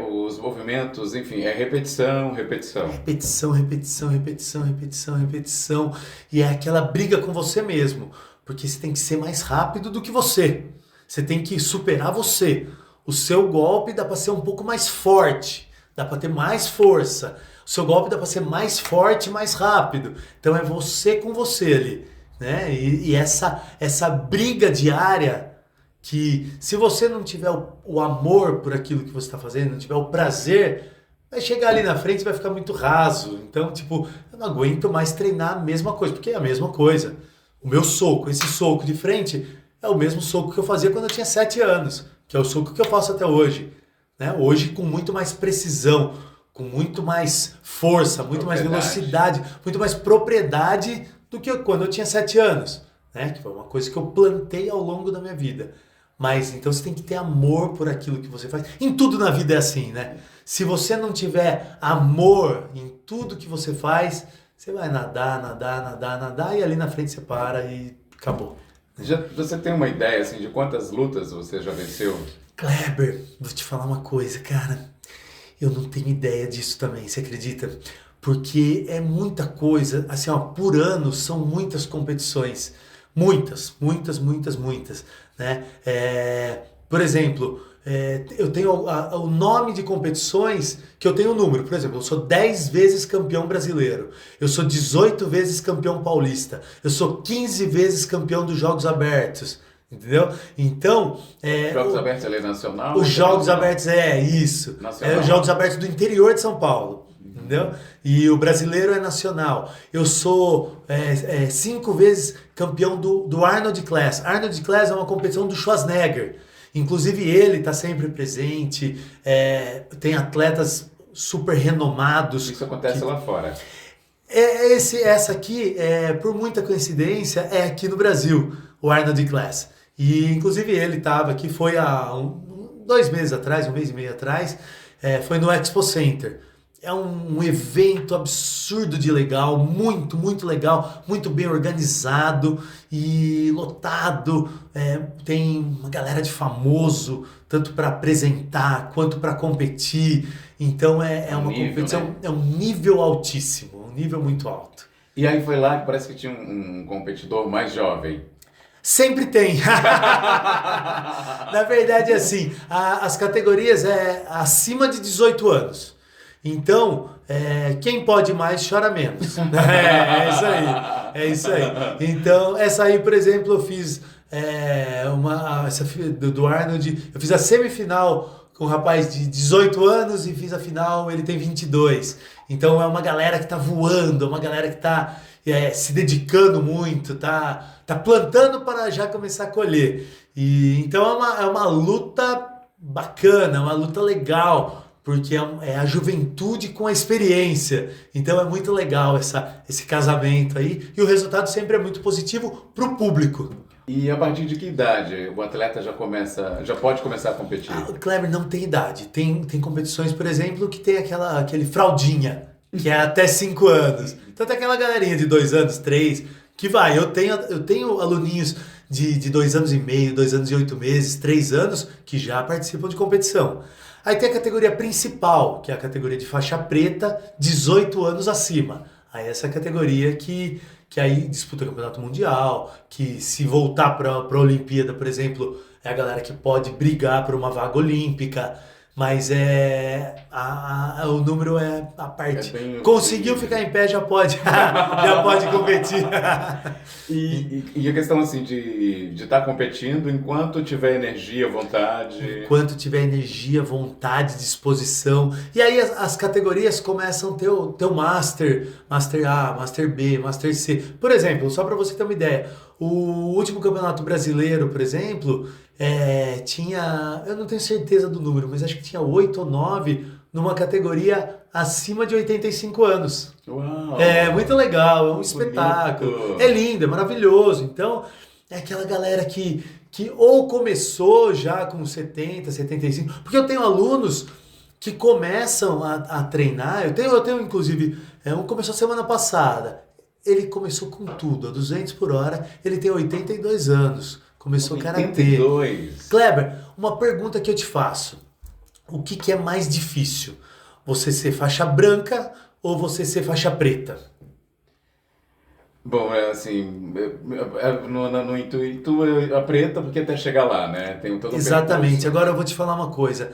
os movimentos, enfim, é repetição, repetição. Repetição, repetição, repetição, repetição, repetição. E é aquela briga com você mesmo. Porque você tem que ser mais rápido do que você. Você tem que superar você. O seu golpe dá para ser um pouco mais forte. Dá para ter mais força. O seu golpe dá para ser mais forte, mais rápido. Então é você com você ali, né? E essa briga diária que se você não tiver o amor por aquilo que você está fazendo, não tiver o prazer, vai chegar ali na frente e vai ficar muito raso. Então, tipo, eu não aguento mais treinar a mesma coisa, porque é a mesma coisa. O meu soco, esse soco de frente, é o mesmo soco que eu fazia quando eu tinha 7 anos, que é o soco que eu faço até hoje. Né? Hoje com muito mais precisão, com muito mais força, muito mais velocidade, muito mais propriedade do que quando eu tinha 7 anos. Né? Que foi uma coisa que eu plantei ao longo da minha vida. Mas então você tem que ter amor por aquilo que você faz. Em tudo na vida é assim, né? Se você não tiver amor em tudo que você faz, você vai nadar, nadar, nadar, nadar e ali na frente você para e acabou. Você tem uma ideia assim, de quantas lutas você já venceu? Kleber, vou te falar uma coisa, cara. Eu não tenho ideia disso também, você acredita? Porque é muita coisa, assim, ó, por ano são muitas competições. Muitas, muitas, muitas, muitas, né? Por exemplo, eu tenho o nome de competições que eu tenho o número. Por exemplo, eu sou 10 vezes campeão brasileiro. Eu sou 18 vezes campeão paulista. Eu sou 15 vezes campeão dos Jogos Abertos. Entendeu? Então... Jogos Abertos é lei nacional? Os Jogos Abertos, isso. Os Jogos Abertos do interior de São Paulo. Entendeu? E o brasileiro é nacional. Eu sou 5 vezes campeão do Arnold Class. Arnold Class é uma competição do Schwarzenegger. Inclusive ele está sempre presente. Tem atletas super renomados. Isso acontece lá fora. Essa aqui, por muita coincidência, é aqui no Brasil, o Arnold Class. E inclusive ele estava aqui, foi há 2 meses atrás, 1 mês e meio atrás, foi no Expo Center. É um evento absurdo de legal, muito, muito legal, muito bem organizado e lotado. Tem uma galera de famoso, tanto para apresentar quanto para competir. Então é uma competição, né? É um nível altíssimo, um nível muito alto. E aí foi lá que parece que tinha um competidor mais jovem. Sempre tem. Na verdade, assim, as categorias acima de 18 anos. Então, quem pode mais chora menos. É isso aí. É isso aí. Então, essa aí, por exemplo, eu fiz essa do Arnold, eu fiz a semifinal com um rapaz de 18 anos e fiz a final, ele tem 22. Então, é uma galera que tá voando, uma galera que tá se dedicando muito, tá plantando para já começar a colher. E, então, é uma luta bacana, uma luta legal, porque é a juventude com a experiência. Então é muito legal esse casamento aí. E o resultado sempre é muito positivo para o público. E a partir de que idade o atleta já pode começar a competir? Kleber, não tem idade. Tem competições, por exemplo, que tem aquele fraldinha, que é até 5 anos. Então tem aquela galerinha de 2 anos, 3, que vai. Eu tenho aluninhos de 2 anos e meio, 2 anos e 8 meses, 3 anos, que já participam de competição. Aí tem a categoria principal, que é a categoria de faixa preta, 18 anos acima. Aí essa categoria que aí disputa o campeonato mundial, que se voltar para a Olimpíada, por exemplo, é a galera que pode brigar por uma vaga olímpica, Mas o número é a parte. É bem Conseguiu ficar em pé, já pode. Já pode competir. E a questão assim de estar competindo enquanto tiver energia, vontade. Enquanto tiver energia, vontade, disposição. E aí as categorias começam a ter o Master, Master A, Master B, Master C. Por exemplo, só para você ter uma ideia, o último campeonato brasileiro, por exemplo, tinha, eu não tenho certeza do número, mas acho que tinha 8 ou 9 numa categoria acima de 85 anos. Uau! É muito legal, é um Bonito. espetáculo. É lindo, é maravilhoso. Então, é aquela galera que ou começou já com 70, 75. Porque eu tenho alunos que começam a treinar. Eu tenho inclusive, um começou semana passada. Ele começou com tudo, a 200 por hora. Ele tem 82 anos. Começou karatê. 82. Kleber, uma pergunta que eu te faço. O que é mais difícil? Você ser faixa branca ou você ser faixa preta? Bom, é assim, no intuito a preta, porque até chegar lá, né? Tem todo um Exatamente. percurso. Agora eu vou te falar uma coisa.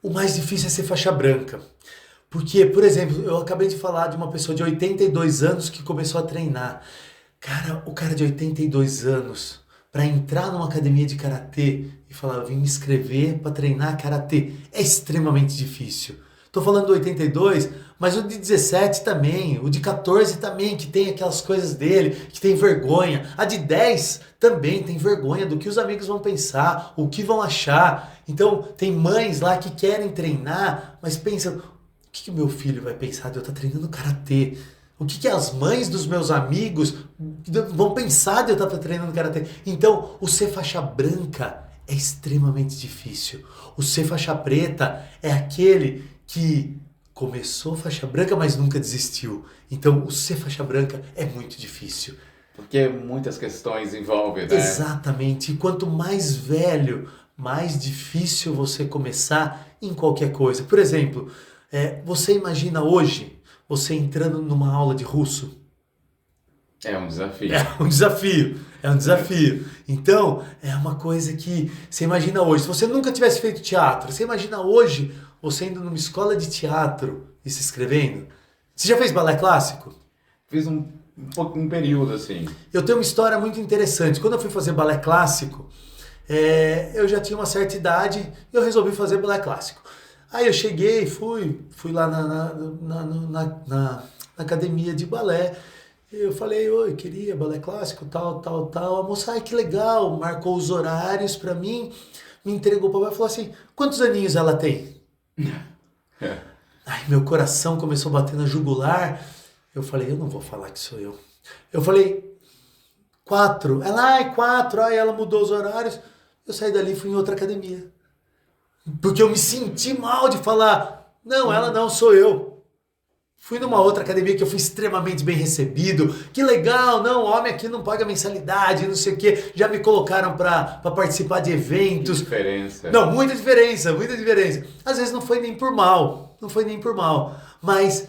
O mais difícil é ser faixa branca. Porque, por exemplo, eu acabei de falar de uma pessoa de 82 anos que começou a treinar. Cara, o cara de 82 anos, para entrar numa academia de karatê e falar, eu vim me inscrever para treinar karatê, é extremamente difícil. Tô falando do 82, mas o de 17 também, o de 14 também, que tem aquelas coisas dele, que tem vergonha. A de 10 também tem vergonha do que os amigos vão pensar, o que vão achar. Então, tem mães lá que querem treinar, mas pensam, o que meu filho vai pensar de eu estar treinando karatê? O que as mães dos meus amigos vão pensar de eu estar treinando karatê? Então, o ser faixa branca é extremamente difícil. O ser faixa preta é aquele que começou faixa branca, mas nunca desistiu. Então, o ser faixa branca é muito difícil. Porque muitas questões envolvem, né? Exatamente. E quanto mais velho, mais difícil você começar em qualquer coisa. Por exemplo, você imagina hoje você entrando numa aula de russo? É um desafio. É um desafio, é um desafio. Então, é uma coisa que você imagina hoje. Se você nunca tivesse feito teatro, você imagina hoje você indo numa escola de teatro e se inscrevendo? Você já fez balé clássico? Fiz um período assim. Eu tenho uma história muito interessante. Quando eu fui fazer balé clássico, eu já tinha uma certa idade e eu resolvi fazer balé clássico. Aí eu cheguei, fui lá na academia de balé. Eu falei, oi, queria balé clássico, tal. A moça, ai, que legal, marcou os horários pra mim, me entregou o papel e falou assim, quantos aninhos ela tem? Ai, meu coração começou a bater na jugular. Eu falei, eu não vou falar que sou eu. Eu falei, 4. Ela, ai, 4. Aí ela mudou os horários. Eu saí dali e fui em outra academia. Porque eu me senti mal de falar, não, ela não, sou eu. Fui numa outra academia que eu fui extremamente bem recebido. Que legal, não, homem aqui não paga mensalidade, não sei o quê. Já me colocaram para participar de eventos. Que diferença. Não, muita diferença, muita diferença. Às vezes não foi nem por mal, mas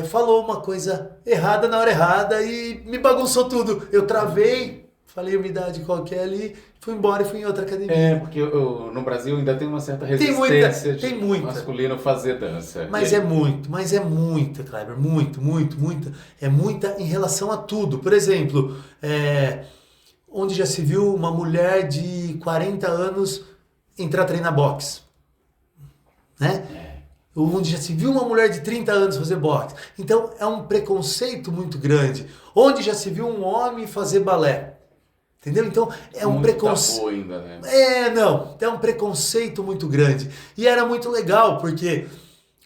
falou uma coisa errada na hora errada e me bagunçou tudo. Eu travei, falei uma idade qualquer ali, fui embora e fui em outra academia. Porque no Brasil ainda tem uma certa resistência tem muita. masculino fazer dança. Mas é muita, Kleber, muita. É muita em relação a tudo. Por exemplo, onde já se viu uma mulher de 40 anos entrar a treinar boxe? Né? Onde já se viu uma mulher de 30 anos fazer boxe. Então é um preconceito muito grande. Onde já se viu um homem fazer balé. Entendeu? Então é um preconceito. Ainda, né? É um preconceito muito grande. E era muito legal, porque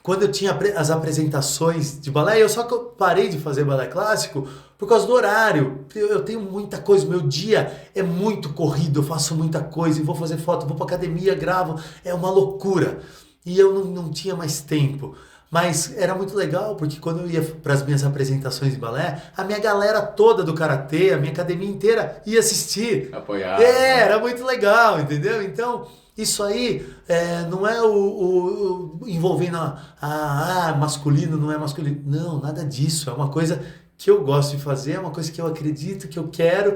quando eu tinha as apresentações de balé, eu só que eu parei de fazer balé clássico por causa do horário. Eu tenho muita coisa, meu dia é muito corrido, eu faço muita coisa, e vou fazer foto, vou pra academia, gravo, é uma loucura. E eu não tinha mais tempo. Mas era muito legal, porque quando eu ia para as minhas apresentações de balé, a minha galera toda do karatê, a minha academia inteira ia assistir. Apoiar. Era muito legal, entendeu? Então, isso aí não é o envolvendo masculino, não é masculino. Não, nada disso. É uma coisa que eu gosto de fazer, é uma coisa que eu acredito, que eu quero,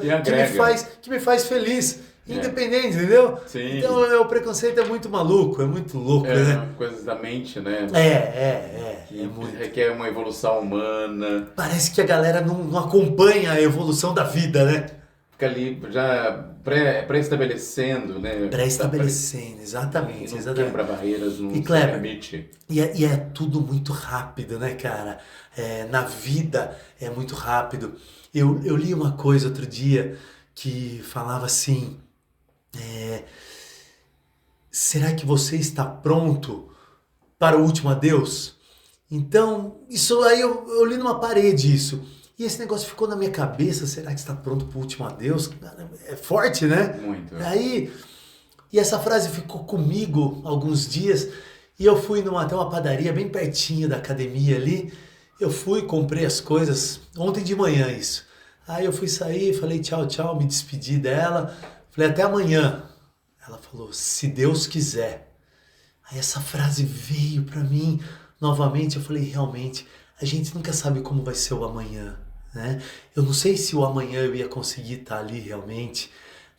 que me faz feliz. Independente, entendeu? Sim. Então o preconceito é muito maluco, é muito louco, né? Coisas da mente, né? É Que muito. requer uma evolução humana. Parece que a galera não acompanha a evolução da vida, né? Fica ali já pré-estabelecendo, né? Pré-estabelecendo, E exatamente, não exatamente. quebra barreiras, não E se Kleber, permite. e é tudo muito rápido, né, cara? Na vida é muito rápido. Eu li uma coisa outro dia que falava assim: será que você está pronto para o último adeus? Então, isso aí eu li numa parede isso. E esse negócio ficou na minha cabeça: será que está pronto para o último adeus? Cara, é forte, né? Muito. Aí, e essa frase ficou comigo alguns dias. E eu fui até uma padaria bem pertinho da academia ali. Eu fui, comprei as coisas, ontem de manhã isso. Aí eu fui sair, falei tchau, tchau, me despedi dela. Falei até amanhã. Ela falou, se Deus quiser. Aí essa frase veio pra mim novamente. Eu falei, realmente, a gente nunca sabe como vai ser o amanhã, né? Eu não sei se o amanhã eu ia conseguir estar ali realmente.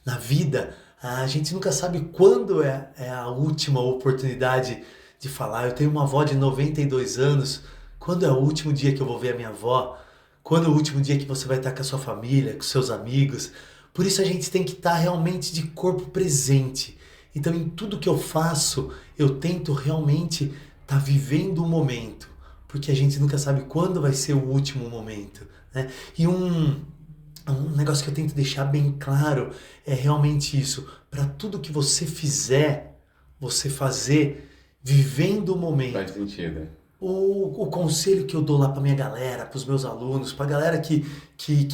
Na vida, a gente nunca sabe quando é a última oportunidade de falar. Eu tenho uma avó de 92 anos. Quando é o último dia que eu vou ver a minha avó? Quando é o último dia que você vai estar com a sua família, com seus amigos? Por isso a gente tem que estar realmente de corpo presente. Então, em tudo que eu faço, eu tento realmente estar vivendo o momento, porque a gente nunca sabe quando vai ser o último momento, né? E um negócio que eu tento deixar bem claro é realmente isso. Para tudo que você fizer, você fazer vivendo o momento. Faz sentido. O conselho que eu dou lá para minha galera, para os meus alunos, para a galera que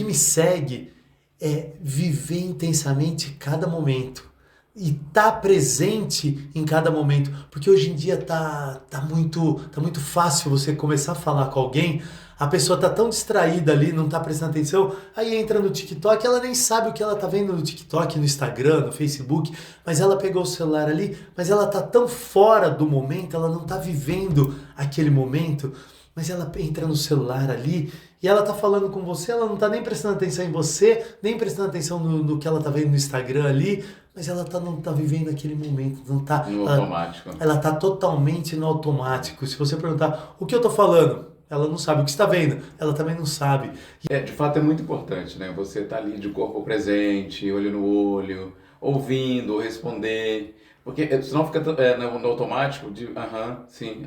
me segue, é viver intensamente cada momento e tá presente em cada momento, porque hoje em dia tá muito fácil você começar a falar com alguém, a pessoa tá tão distraída ali, não tá prestando atenção, aí entra no TikTok, ela nem sabe o que ela tá vendo no TikTok, no Instagram, no Facebook, mas ela pegou o celular ali, mas ela tá tão fora do momento, ela não tá vivendo aquele momento, mas ela entra no celular ali e ela tá falando com você, ela não tá nem prestando atenção em você, nem prestando atenção no que ela tá vendo no Instagram ali, mas ela não tá vivendo aquele momento, não tá... No automático. Ela tá totalmente no automático. Se você perguntar, o que eu tô falando? Ela não sabe. O que está vendo? Ela também não sabe. De fato é muito importante, né? Você tá ali de corpo presente, olho no olho, ouvindo, responder, porque senão fica no automático de aham, sim,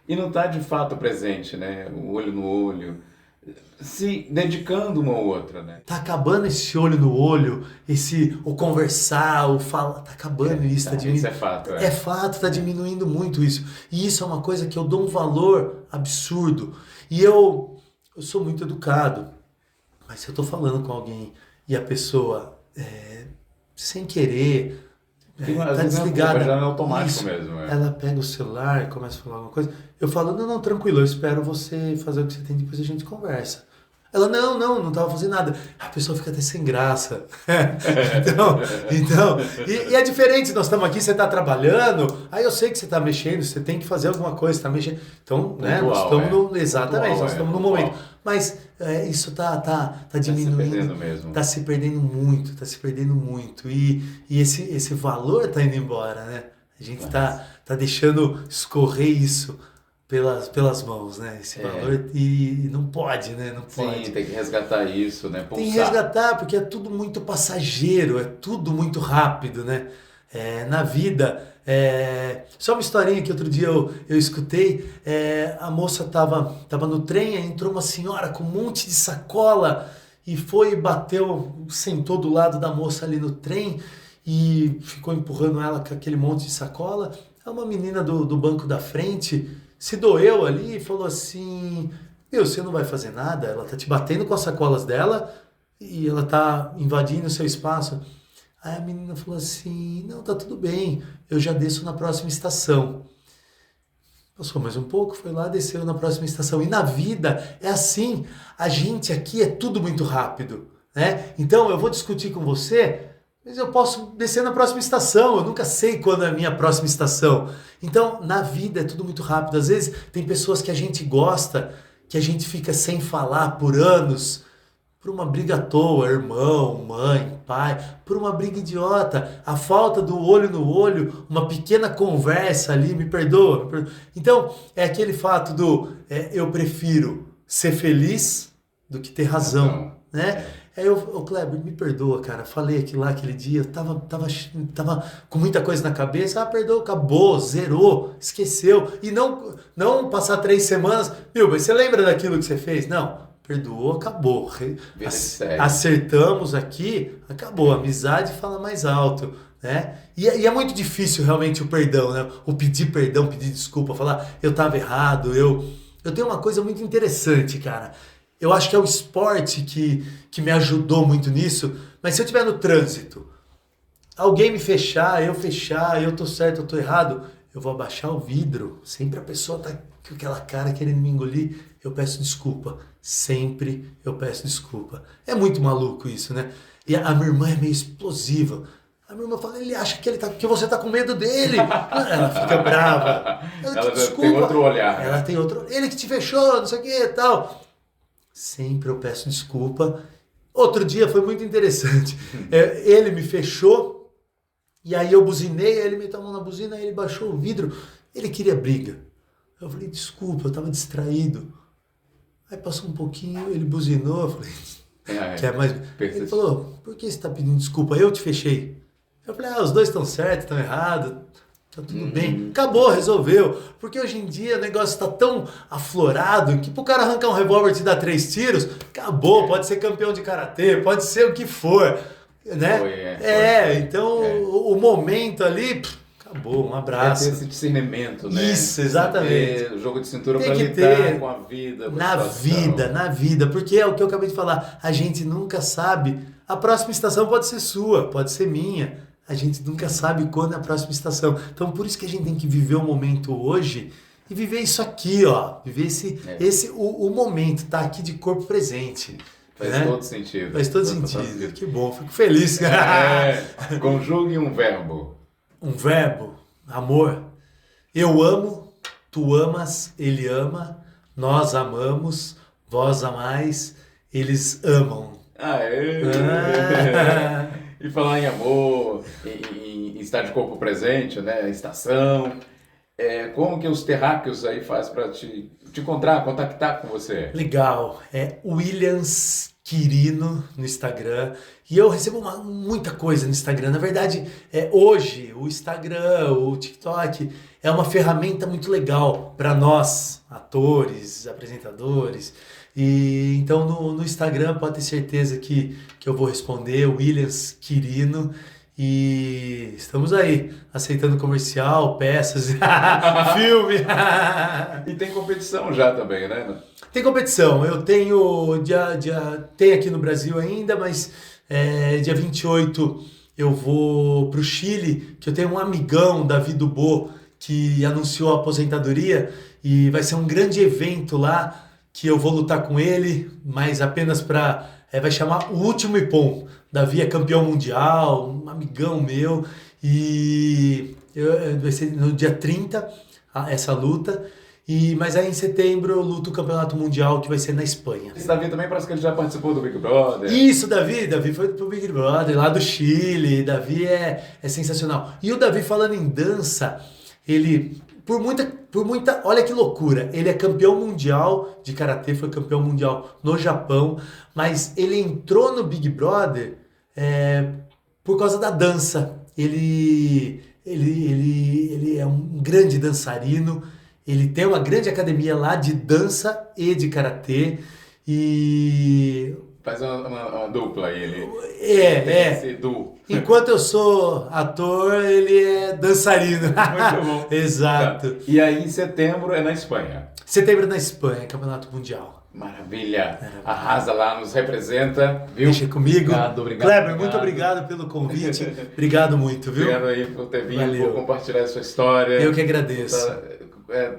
e não tá de fato presente, né? O olho no olho, se dedicando uma ou outra, né? Tá acabando esse olho no olho, o conversar, o falar, tá acabando isso, tá diminuindo. Isso é fato, É fato, tá diminuindo muito isso. E isso é uma coisa que eu dou um valor absurdo. E eu sou muito educado, mas se eu tô falando com alguém e a pessoa, sem querer, tá desligada, já é automático isso, mesmo. ela pega o celular e começa a falar alguma coisa, eu falo, não, tranquilo, eu espero você fazer o que você tem, depois a gente conversa. Ela, não tava fazendo nada. A pessoa fica até sem graça. então e é diferente, nós estamos aqui, você está trabalhando, aí eu sei que você está mexendo, você tem que fazer alguma coisa, você está mexendo. Então, né, nós estamos no... Exatamente, nós estamos no momento. Mas isso tá diminuindo. Tá se perdendo mesmo. Tá se perdendo muito. E esse valor tá indo embora, né? A gente tá deixando escorrer isso pelas mãos, né? Esse valor, e não pode, né? Não pode. Sim, tem que resgatar isso, né? Pulsar. Tem que resgatar, porque é tudo muito passageiro, é tudo muito rápido, né? Na vida, só uma historinha que outro dia eu escutei, a moça tava no trem, aí entrou uma senhora com um monte de sacola e foi, bateu, sentou do lado da moça ali no trem e ficou empurrando ela com aquele monte de sacola. Uma menina do banco da frente se doeu ali e falou assim, você não vai fazer nada, ela tá te batendo com as sacolas dela e ela tá invadindo o seu espaço. Aí a menina falou assim, não, tá tudo bem, eu já desço na próxima estação. Passou mais um pouco, foi lá, desceu na próxima estação. E na vida é assim, a gente aqui é tudo muito rápido, né? Então eu vou discutir com você, mas eu posso descer na próxima estação, eu nunca sei quando é a minha próxima estação. Então, na vida é tudo muito rápido. Às vezes tem pessoas que a gente gosta, que a gente fica sem falar por anos, por uma briga à toa, irmão, mãe, pai, por uma briga idiota, a falta do olho no olho, uma pequena conversa ali, me perdoa, me perdoa. Então, é aquele fato eu prefiro ser feliz do que ter razão, né? Aí Kleber, me perdoa, cara, falei aquilo lá aquele dia, eu tava com muita coisa na cabeça, perdoa, acabou, zerou, esqueceu, e não passar 3 semanas, mas você lembra daquilo que você fez? Não, perdoou, acabou, acertamos aqui, acabou, a amizade fala mais alto, né? E é muito difícil realmente o perdão, né? O pedir perdão, pedir desculpa, falar, eu tava errado, eu tenho uma coisa muito interessante, cara. Eu acho que é o esporte que me ajudou muito nisso, mas se eu estiver no trânsito, alguém me fechar, eu tô certo, eu tô errado, eu vou abaixar o vidro, sempre a pessoa tá com aquela cara querendo me engolir, eu peço desculpa, sempre eu peço desculpa. É muito maluco isso, né? E a minha irmã é meio explosiva. A minha irmã fala, ele acha que você tá com medo dele. Ela fica brava. Ela tem outro olhar. Ela tem outro. Ele que te fechou, não sei o que e tal. Sempre eu peço desculpa. Outro dia foi muito interessante. Ele me fechou e aí eu buzinei, aí ele meteu a mão na buzina, aí ele baixou o vidro. Ele queria briga. Eu falei, desculpa, eu tava distraído. Aí passou um pouquinho, ele buzinou, eu falei, quer mais? Ele falou, por que você tá pedindo desculpa? Eu te fechei. Eu falei, os dois estão certos, estão errados. Tá tudo bem. Acabou, resolveu. Porque hoje em dia o negócio tá tão aflorado que pro cara arrancar um revólver e te dar 3 tiros, acabou, pode ser campeão de karatê, pode ser o que for, né? Então o momento ali, acabou, um abraço. É ter esse discernimento, né? Isso, exatamente. Saber, jogo de cintura para lidar com a vida, com na vida, porque é o que eu acabei de falar, a gente nunca sabe, a próxima estação pode ser sua, pode ser minha. A gente nunca sabe quando é a próxima estação. Então, por isso que a gente tem que viver o momento hoje e viver isso aqui, ó. Viver o momento, tá aqui de corpo presente. Faz todo sentido. Faz todo sentido. Que bom, fico feliz. Conjugue um verbo. Um verbo? Amor. Eu amo, tu amas, ele ama, nós amamos, vós amais, eles amam. E falar em amor, em estar de corpo presente, né? Estação. Como que os terráqueos aí fazem para te encontrar, contactar com você? Legal. É Williams Quirino no Instagram. E eu recebo muita coisa no Instagram. Na verdade, hoje o Instagram, o TikTok é uma ferramenta muito legal para nós, atores, apresentadores. E então no Instagram pode ter certeza que eu vou responder, Williams Quirino. E estamos aí, aceitando comercial, peças, filme. E tem competição já também, né? Tem competição, eu tenho, tem aqui no Brasil ainda, mas dia 28 eu vou pro Chile, que eu tenho um amigão, Davi Dubô, que anunciou a aposentadoria e vai ser um grande evento lá, que eu vou lutar com ele, mas apenas vai chamar O Último Ippon. Davi é campeão mundial, um amigão meu, e vai ser no dia 30 essa luta, mas aí em setembro eu luto o campeonato mundial que vai ser na Espanha. Esse Davi também parece que ele já participou do Big Brother. Isso, Davi foi pro Big Brother, lá do Chile. Davi é sensacional. E o Davi, falando em dança, ele, por muita, olha que loucura, ele é campeão mundial de karatê, foi campeão mundial no Japão, mas ele entrou no Big Brother por causa da dança. Ele é um grande dançarino, ele tem uma grande academia lá de dança e de karatê, e faz uma dupla aí, ele esse duo. Enquanto eu sou ator, ele é dançarino. Muito bom. Exato. Tá. E aí em setembro é na Espanha. Setembro é na Espanha, Campeonato Mundial. Maravilha. Arrasa lá, nos representa, viu? Deixa comigo. Obrigado. Kleber, muito obrigado pelo convite. Obrigado muito, viu? Obrigado aí por ter vindo, por compartilhar a sua história. Eu que agradeço.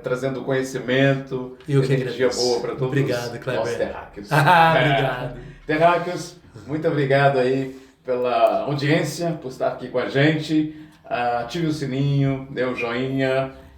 Trazendo conhecimento, energia boa para todos Obrigado, os nossos terráqueos. Obrigado. Terráqueos, muito obrigado aí pela audiência, por estar aqui com a gente. Ative o sininho, dê um joinha,